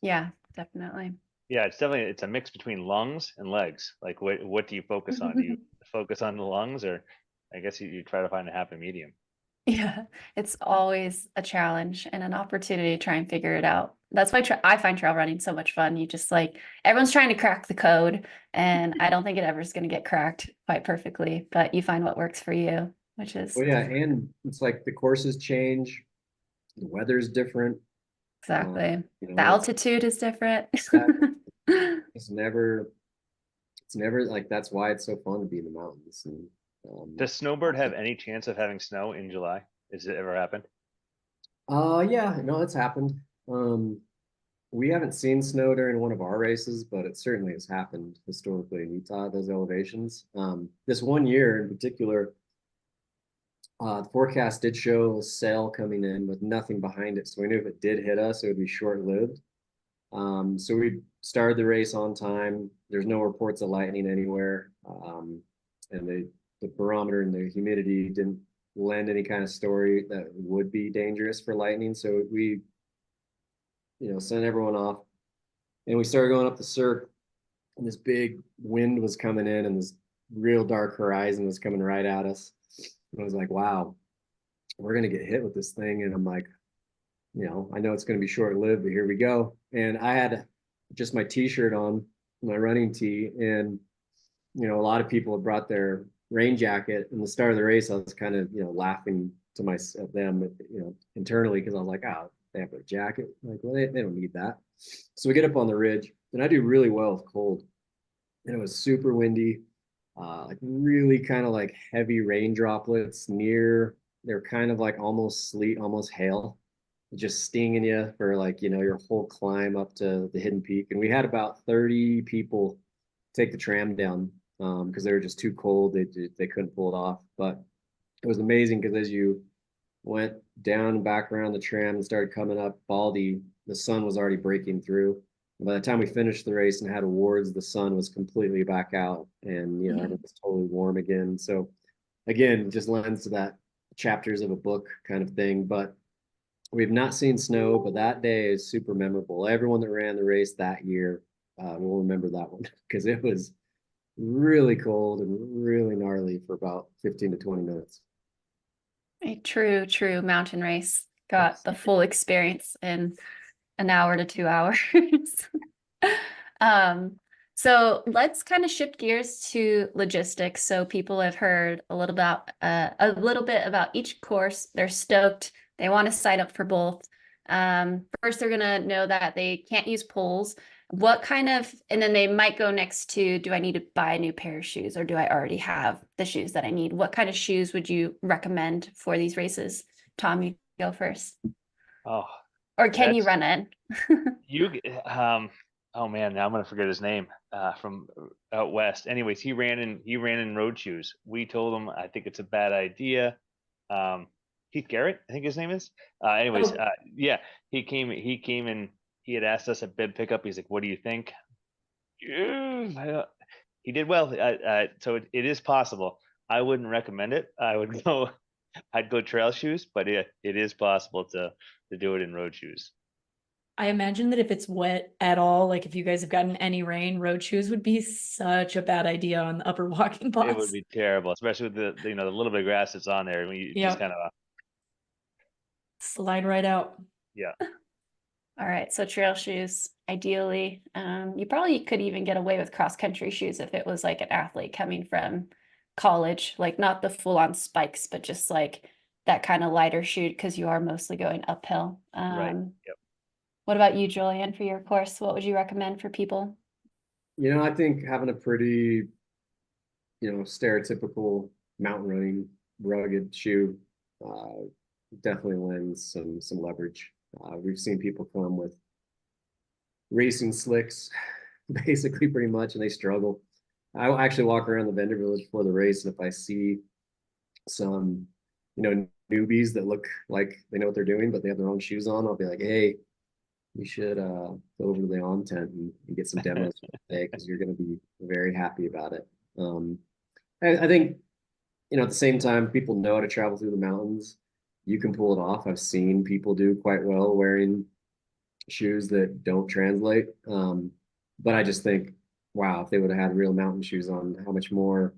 Yeah, definitely. Yeah, it's a mix between lungs and legs. Like what do you focus on? Do you focus on the lungs, or I guess you try to find a happy medium? Yeah, it's always a challenge and an opportunity to try and figure it out. That's why I find trail running so much fun. You just like everyone's trying to crack the code, and I don't think it ever is going to get cracked quite perfectly, but you find what works for you, which is Well, yeah, and it's like the courses change, the weather's different. exactly. You The know, altitude is different. that it's never like that's why it's so fun to be in the mountains. And Does Snowbird have any chance of having snow in July? Has it ever happened? yeah, no, it's happened. Um, we haven't seen snow during one of our races, but it certainly has happened historically in Utah, those elevations. This one year in particular, the forecast did show a sail coming in with nothing behind it. So we knew if it did hit us, it would be short-lived. So we started the race on time. There's no reports of lightning anywhere. And the barometer and the humidity didn't lend any kind of story that would be dangerous for lightning. So we, sent everyone off and we started going up the Cirque, and this big wind was coming in and this real dark horizon was coming right at us. And I was like, wow, we're going to get hit with this thing. And I'm like, I know it's going to be short lived, but here we go. And I had just my t-shirt on, my running tee. And, a lot of people had brought their rain jacket. And the start of the race, I was kind of, laughing to myself, them, internally, because I was like, oh, they have their jacket. Like, well, they don't need that. So we get up on the ridge, and I do really well with cold. And it was super windy, like really kind of like heavy rain droplets near, they're kind of like almost sleet, almost hail, just stinging you for like, your whole climb up to the hidden peak. And we had about 30 people take the tram down because they were just too cold. They couldn't pull it off. But it was amazing because as you went down and back around the tram and started coming up Baldy, the sun was already breaking through. And by the time we finished the race and had awards, the sun was completely back out, and it was totally warm again. So again, it just lends to that chapters of a book kind of thing. But we've not seen snow, but that day is super memorable. Everyone that ran the race that year will remember that one because it was really cold and really gnarly for about 15 to 20 minutes. A true mountain race. Got the full experience in an hour to 2 hours. So let's kind of shift gears to logistics. So people have heard a little bit about each course. They're stoked. They want to sign up for both. First, they're gonna know that they can't use poles. And then they might go next to, do I need to buy a new pair of shoes, or do I already have the shoes that I need? What kind of shoes would you recommend for these races? Tom, you go first. Oh, Or can you run it? you oh man, now I'm gonna forget his name from out west. Anyways, he ran in road shoes. We told him I think it's a bad idea. Keith Garrett, I think his name is. Yeah, he came and he had asked us at bid pickup. He's like, "What do you think?" He did well. So it is possible. I wouldn't recommend it. I'd go trail shoes, but it is possible to do it in road shoes. I imagine that if it's wet at all, like if you guys have gotten any rain, road shoes would be such a bad idea on the upper walking paths. It would be terrible, especially with the the little bit of grass that's on there. I mean, you just kind of slide right out. Yeah. All right, so trail shoes, ideally. You probably could even get away with cross-country shoes if it was like an athlete coming from college, like not the full-on spikes, but just like that kind of lighter shoe because you are mostly going uphill. Right. Yep. What about you, Julian, for your course? What would you recommend for people? I think having a pretty, stereotypical mountain running rugged shoe definitely lends some leverage. We've seen people come with racing slicks, basically pretty much, and they struggle. I actually walk around the vendor village before the race, and if I see some, newbies that look like they know what they're doing, but they have their own shoes on, I'll be like, hey, you should go over to the on tent and get some demos today because you're going to be very happy about it. I think, at the same time, people know how to travel through the mountains. You can pull it off. I've seen people do quite well wearing shoes that don't translate. But I just think, wow, if they would have had real mountain shoes on, how much more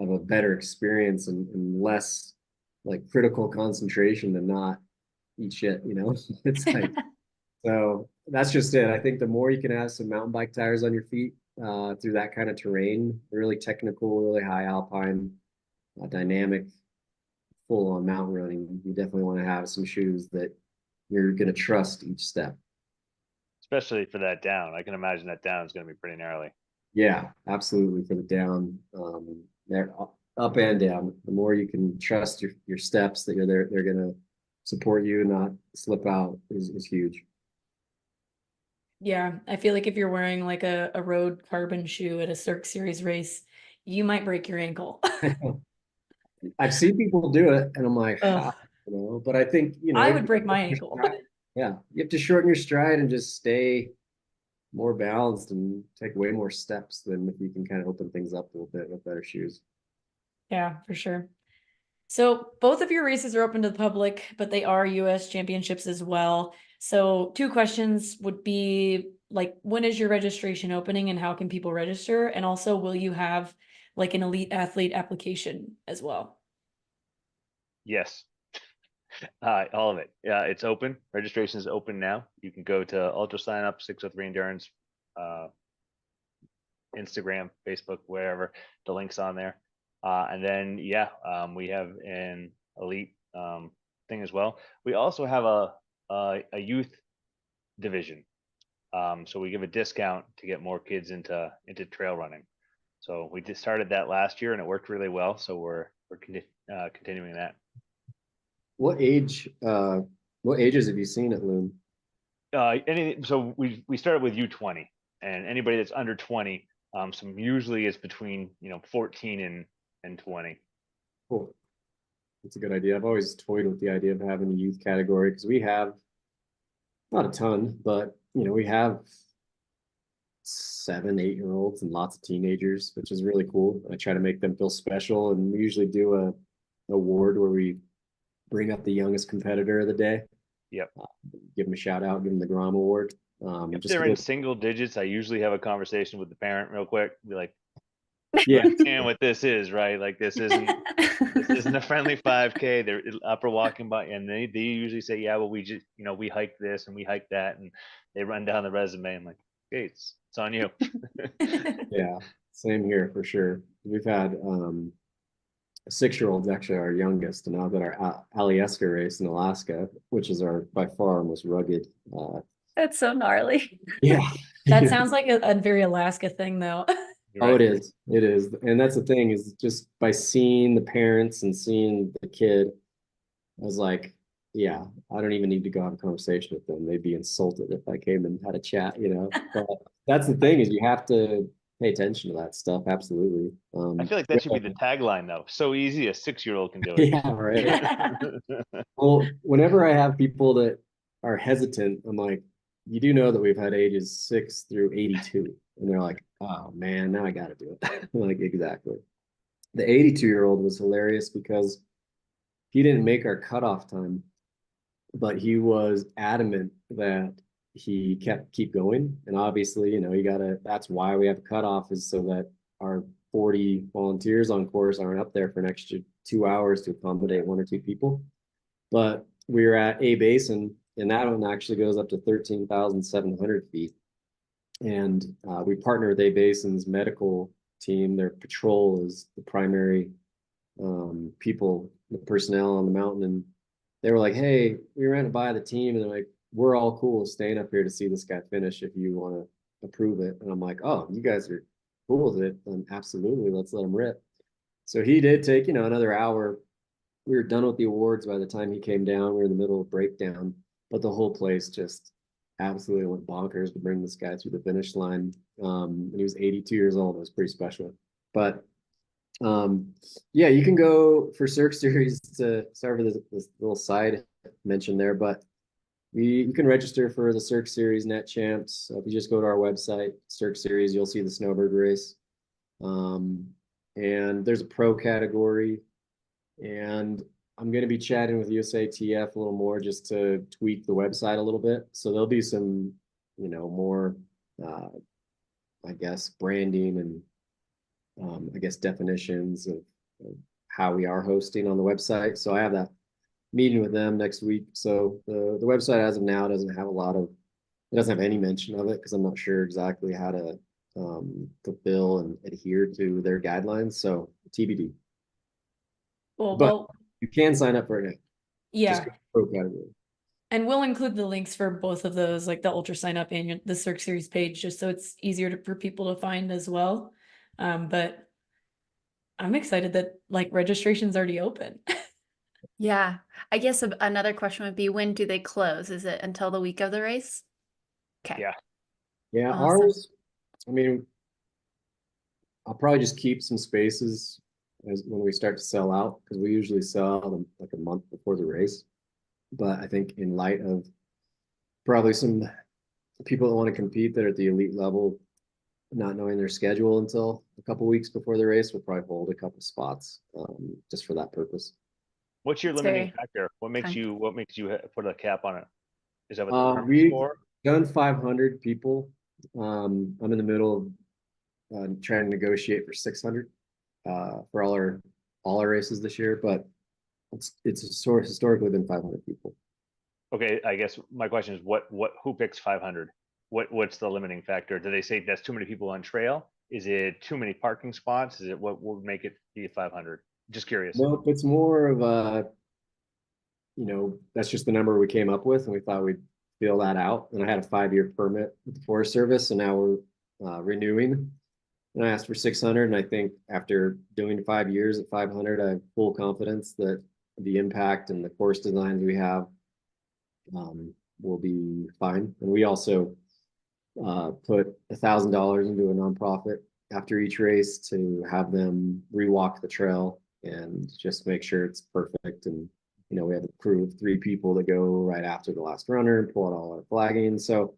of a better experience and less like critical concentration to not eat shit, It's like, so that's just it. I think the more you can have some mountain bike tires on your feet through that kind of terrain, really technical, really high alpine, dynamic, full on mountain running, you definitely want to have some shoes that you're going to trust each step. Especially for that down. I can imagine that down is going to be pretty gnarly. Yeah, absolutely. For the down, they're up and down. The more you can trust your steps that they're going to support you and not slip out is huge. Yeah, I feel like if you're wearing like a road carbon shoe at a Cirque Series race, you might break your ankle. I've seen people do it, and I'm like, Ugh, how? But I think I would break my ankle. Yeah, you have to shorten your stride and just stay more balanced and take way more steps than if you can kind of open things up a little bit with better shoes. Yeah, for sure. So both of your races are open to the public, but they are US championships as well. So 2 questions would be like, when is your registration opening and how can people register? And also, will you have like an elite athlete application as well? Yes. All of it. Yeah, it's open. Registration is open now. You can go to Ultra Sign Up 603 Endurance, Instagram, Facebook, wherever. The link's on there. And then we have an elite thing as well. We also have a youth division. So we give a discount to get more kids into trail running. So we just started that last year and it worked really well. So we're continuing that. What ages have you seen at Loon? So we started with U20 and anybody that's under 20. So usually it's between 14 and 20. Cool. That's a good idea. I've always toyed with the idea of having a youth category because we have not a ton, but we have 7, 8-year-olds and lots of teenagers, which is really cool. I try to make them feel special, and we usually do a award where we bring up the youngest competitor of the day. Yep. Give them a shout out, give them the Grom Award. If they're in single digits, I usually have a conversation with the parent real quick. Be like, yeah, understand what this is, right? Like this isn't a friendly 5K. They're upper walking by, and they usually say, yeah, well, we just we hiked this and we hiked that, and they run down the resume. I'm like, okay, it's on you. yeah, same here for sure. We've had 6-year-olds actually our youngest, and now that our Alyeska race in Alaska, which is our by far our most rugged. That's so gnarly. Yeah, That sounds like a very Alaska thing though. Oh, it is. It is. And that's the thing is just by seeing the parents and seeing the kid, I was like, yeah, I don't even need to go have a conversation with them. They'd be insulted if I came and had a chat, But that's the thing is you have to pay attention to that stuff. Absolutely. I feel like that should be the tagline though. So easy, a 6-year-old can do it. Yeah, right. Well, whenever I have people that are hesitant, I'm like, you do know that we've had ages 6 through 82. And they're like, oh man, now I got to do it. Like, exactly. The 82-year-old was hilarious because he didn't make our cutoff time, but he was adamant that he keep going. And obviously, that's why we have a cutoff is so that our 40 volunteers on course aren't up there for an extra 2 hours to accommodate 1 or 2 people. But we were at A Basin, and that one actually goes up to 13,700 feet. And we partner with A Basin's medical team. Their patrol is the primary people, the personnel on the mountain. And they were like, hey, we ran it by the team, and they're like, we're all cool with staying up here to see this guy finish if you want to approve it. And I'm like, oh, you guys are cool with it, then absolutely, let's let him rip. So he did take, another hour. We were done with the awards by the time he came down. We were in the middle of breakdown, but the whole place just absolutely went bonkers to bring this guy through the finish line. And he was 82 years old. It was pretty special. But Yeah, you can go for Cirque Series to start with this little side mention there, but you can register for the Cirque Series Net Champs. So if you just go to our website, Cirque Series, you'll see the Snowbird race. Um, and there's a pro category, and I'm going to be chatting with USATF a little more just to tweak the website a little bit. So there'll be some, more, uh, I guess, branding and I guess definitions of how we are hosting on the website. So I have that meeting with them next week. So the website as of now doesn't have it doesn't have any mention of it because I'm not sure exactly how to fulfill and adhere to their guidelines. So TBD. Well, But you can sign up for it now. Just yeah. go to pro category. And we'll include the links for both of those, like the Ultra Sign Up and the Cirque Series page, just so it's easier for people to find as well. But I'm excited that like registration's already open. Yeah. I guess another question would be, when do they close? Is it until the week of the race? Okay. Yeah. Yeah, Awesome. ours, I mean, I'll probably just keep some spaces as when we start to sell out because we usually sell them like a month before the race. But I think in light of probably some people that want to compete that are at the elite level, not knowing their schedule until a couple weeks before the race, we'll probably hold a couple spots just for that purpose. What's your That's limiting very factor? What makes kind. you put a cap on it? Is that what the permit's We've for? done 500 people. I'm in the middle of trying to negotiate for 600 for all our races this year, but it's sort of historically been 500 people. Okay, I guess my question is who picks 500? What's the limiting factor? Do they say that's too many people on trail? Is it too many parking spots? Is it what would make it be 500? Just curious. Nope, it's more of a, that's just the number we came up with, and we thought we'd fill that out. And I had a 5-year permit with the Forest Service, and now we're renewing. And I asked for 600, and I think after doing 5 years at 500, I have full confidence that the impact and the course designs we have will be fine. And we also put $1,000 into a nonprofit after each race to have them rewalk the trail and just make sure it's perfect. And we have a crew of 3 people that go right after the last runner and pull out all our flagging. So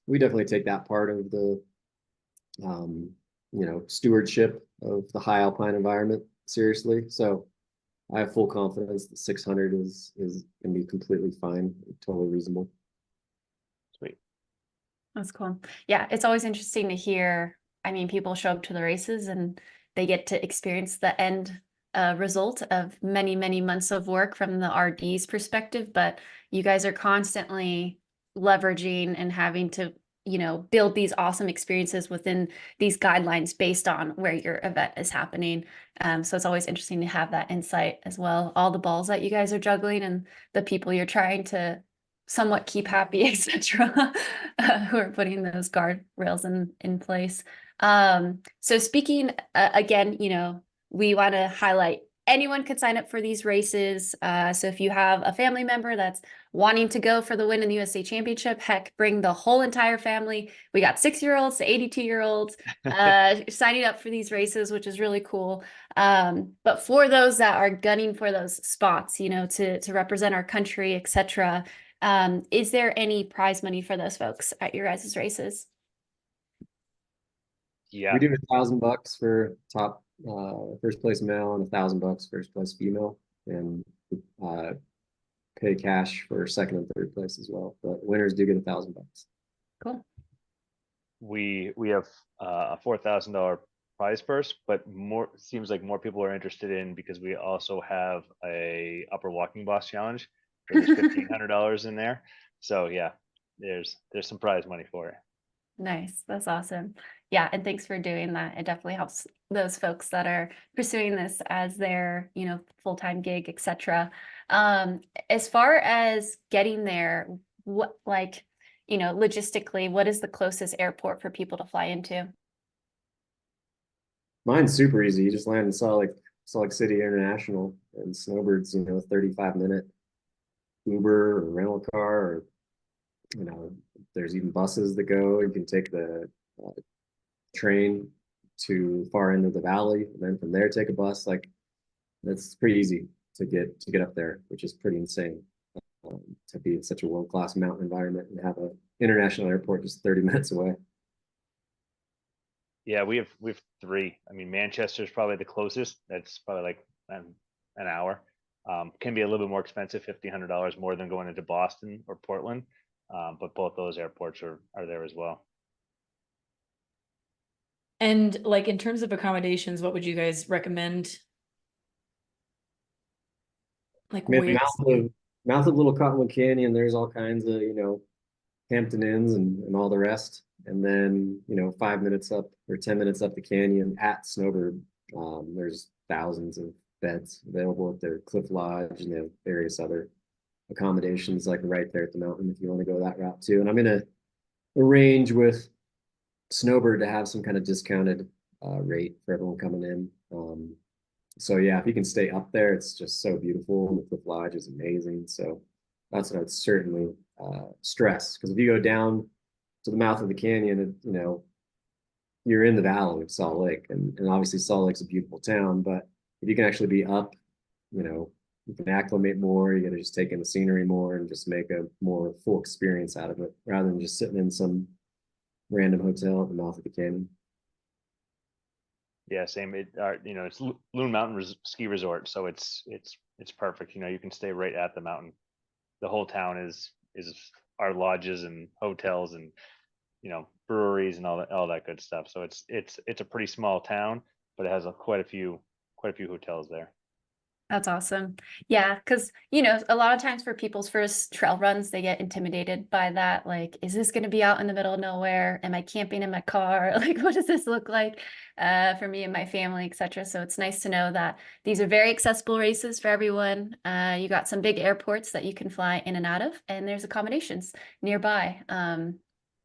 we definitely take that part of the stewardship of the high alpine environment seriously. So I have full confidence that 600 is going to be completely fine, totally reasonable. Sweet. That's cool. Yeah, it's always interesting to hear. I mean, people show up to the races and they get to experience the end result of many, many months of work from the RD's perspective, but you guys are constantly leveraging and having to, build these awesome experiences within these guidelines based on where your event is happening. So it's always interesting to have that insight as well. All the balls that you guys are juggling and the people you're trying to somewhat keep happy, etc., who are putting those guardrails in place. So speaking again, we want to highlight anyone could sign up for these races. So if you have a family member that's wanting to go for the win in the USA Championship, heck, bring the whole entire family. We got 6-year-olds to 82-year-olds signing up for these races, which is really cool. But for those that are gunning for those spots, to represent our country, etc., is there any prize money for those folks at your guys' races? Yeah. We do $1,000 for top first place male and $1,000 first place female, and pay cash for second and third place as well. But winners do get $1,000. Cool. We have a $4,000 prize purse, but seems like more people are interested in because we also have a upper walking boss challenge. There's $1,500 in there. So yeah, there's some prize money for it. Nice. That's awesome. Yeah. And thanks for doing that. It definitely helps those folks that are pursuing this as their, full-time gig, etc. As far as getting there, what, logistically, what is the closest airport for people to fly into? Mine's super easy. You just land in Salt Lake City International, and Snowbird's 35-minute Uber or rental car, or there's even buses that go. You can take the train to far end of the valley, and then from there take a bus. Like that's pretty easy to get up there, which is pretty insane. To be in such a world-class mountain environment and have a international airport just 30 minutes away. Yeah, we have three. I mean, Manchester's probably the closest. That's probably like an hour. Can be a little bit more expensive, $1,500 more than going into Boston or Portland. But both those airports are there as well. And like in terms of accommodations, what would you guys recommend? Like I mean, where? mouth of Little Cottonwood Canyon, there's all kinds of, Hampton Inns and all the rest. And then, 5 minutes up or 10 minutes up the canyon at Snowbird, there's thousands of beds available at their Cliff Lodge, and they have various other accommodations like right there at the mountain if you want to go that route too. And I'm gonna arrange with Snowbird to have some kind of discounted rate for everyone coming in. So yeah, if you can stay up there, it's just so beautiful. The Cliff Lodge is amazing. So that's what I'd certainly stress, because if you go down to the mouth of the canyon, you're in the valley of Salt Lake, and obviously Salt Lake's a beautiful town, but if you can actually be up, you can acclimate more, you got to just take in the scenery more and just make a more full experience out of it rather than just sitting in some random hotel at the mouth of the canyon. Yeah, same. It's Loon Mountain Ski Resort, so it's perfect. You can stay right at the mountain. The whole town is our lodges and hotels and breweries and all that good stuff. So it's a pretty small town, but it has quite a few hotels there. That's awesome. Yeah, because a lot of times for people's first trail runs, they get intimidated by that. Like, is this going to be out in the middle of nowhere? Am I camping in my car? Like, what does this look like for me and my family, etc. So it's nice to know that these are very accessible races for everyone. You got some big airports that you can fly in and out of, and there's accommodations nearby.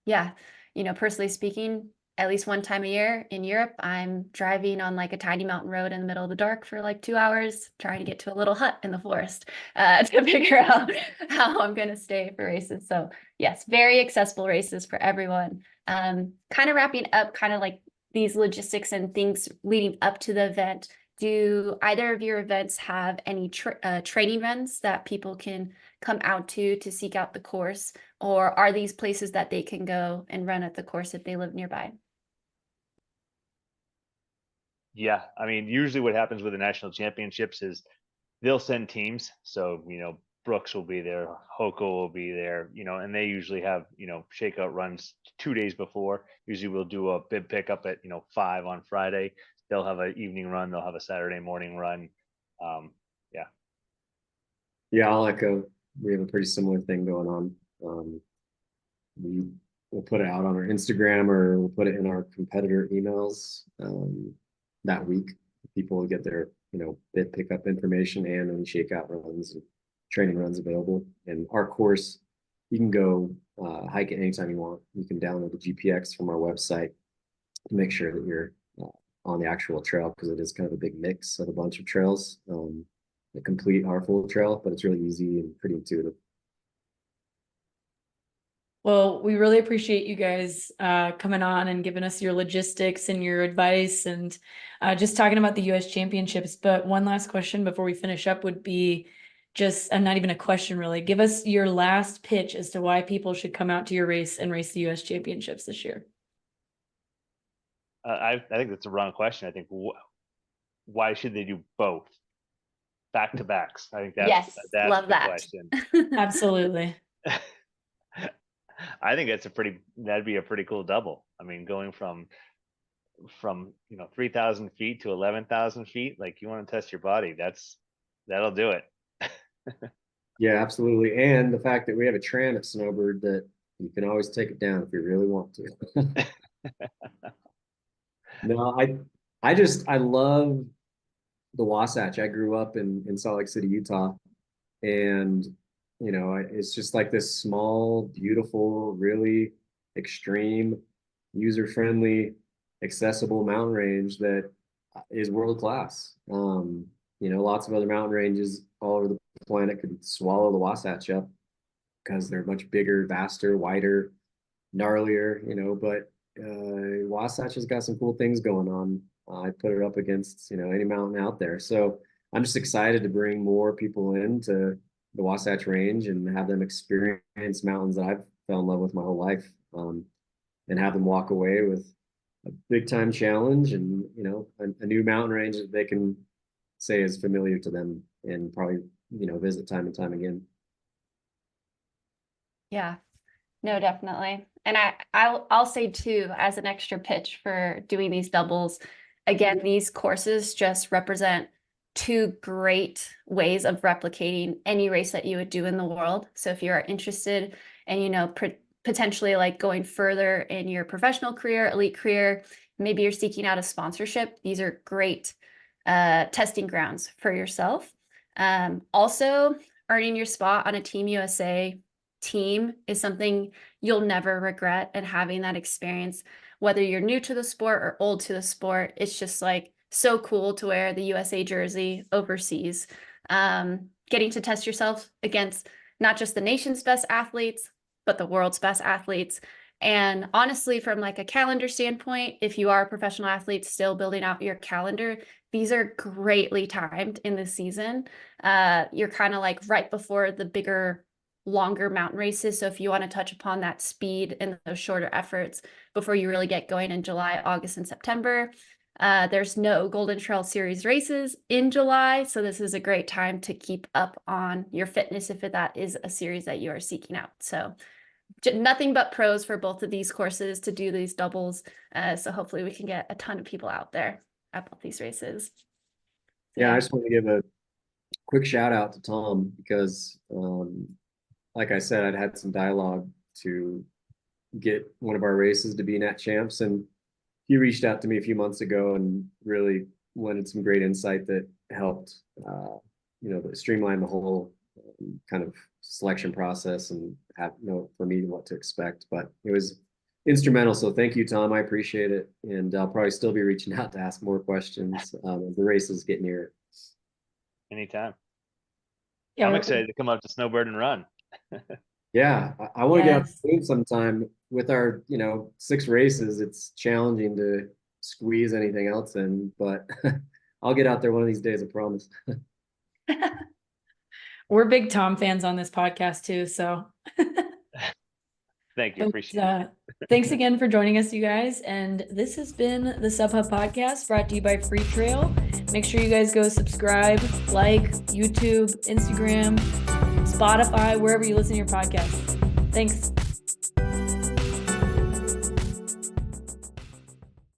Yeah, personally speaking, at least one time a year in Europe, I'm driving on like a tiny mountain road in the middle of the dark for like 2 hours, trying to get to a little hut in the forest to figure out how I'm going to stay for races. So yes, very accessible races for everyone. Kind of wrapping up kind of like these logistics and things leading up to the event. Do either of your events have any training runs that people can come out to seek out the course? Or are these places that they can go and run at the course if they live nearby? Yeah, I mean, usually what happens with the national championships is they'll send teams. So, Brooks will be there, Hoko will be there, and they usually have, shakeout runs 2 days before. Usually we'll do a bib pickup at, 5 on Friday. They'll have an evening run. They'll have a Saturday morning run. Yeah. Yeah, I'll echo. We have a pretty similar thing going on. We'll put it out on our Instagram, or we'll put it in our competitor emails that week. People will get their, bid pickup information and any shakeout runs and training runs available. And our course, you can go hike it anytime you want. You can download the GPX from our website to make sure that you're on the actual trail, because it is kind of a big mix of a bunch of trails that complete our full trail, but it's really easy and pretty intuitive. Well, we really appreciate you guys coming on and giving us your logistics and your advice, and just talking about the US Championships. But one last question before we finish up would be just, and not even a question really, give us your last pitch as to why people should come out to your race and race the US Championships this year. I think that's a wrong question. I think why should they do both back to backs? I think that's love the that. question. Absolutely. I think that'd be a pretty cool double. I mean, going from 3,000 feet to 11,000 feet, like, you want to test your body, that'll do it. Yeah, absolutely. And the fact that we have a tram at Snowbird that you can always take it down if you really want to. No, I love the Wasatch. I grew up in Salt Lake City, Utah, and it's just like this small, beautiful, really extreme, user-friendly, accessible mountain range that is world class. Lots of other mountain ranges all over the planet could swallow the Wasatch up because they're much bigger, vaster, wider, gnarlier, but Wasatch has got some cool things going on. I put it up against, any mountain out there. So I'm just excited to bring more people into the Wasatch Range and have them experience mountains that I've fell in love with my whole life, and have them walk away with a big time challenge and, a new mountain range that they can say is familiar to them and probably, visit time and time again. Yeah, no, definitely. And I'll say too, as an extra pitch for doing these doubles, again, these courses just represent two great ways of replicating any race that you would do in the world. So if you are interested and, potentially like going further in your professional career, elite career, maybe you're seeking out a sponsorship, these are great testing grounds for yourself. Also, earning your spot on a Team USA team is something you'll never regret, and having that experience, whether you're new to the sport or old to the sport, it's just like so cool to wear the USA jersey overseas. Getting to test yourself against not just the nation's best athletes, but the world's best athletes. And honestly, from like a calendar standpoint, if you are a professional athlete still building out your calendar, these are greatly timed in the season. You're kind of like right before the bigger, longer mountain races. So if you want to touch upon that speed and those shorter efforts before you really get going in July, August, and September, there's no Golden Trail Series races in July. So this is a great time to keep up on your fitness if that is a series that you are seeking out. So nothing but pros for both of these courses to do these doubles. So hopefully we can get a ton of people out there at both these races. Yeah, I just want to give a quick shout out to Tom because, like I said, I'd had some dialogue to get one of our races to be Nat Champs, and he reached out to me a few months ago and really wanted some great insight that helped, streamline the whole kind of selection process and have for me what to expect. But it was instrumental. So thank you, Tom. I appreciate it. And I'll probably still be reaching out to ask more questions as the races get near. Anytime. Yeah, I'm excited to come up to Snowbird and run. Yeah, I want to get out Yes. to Loon sometime. With our, 6 races, it's challenging to squeeze anything else in, but I'll get out there one of these days, I promise. We're big Tom fans on this podcast too, so Thank you. But, Appreciate it. thanks again for joining us, you guys. And this has been the Sub Hub Podcast brought to you by Free Trail. Make sure you guys go subscribe, like YouTube, Instagram, Spotify, wherever you listen to your podcasts. Thanks.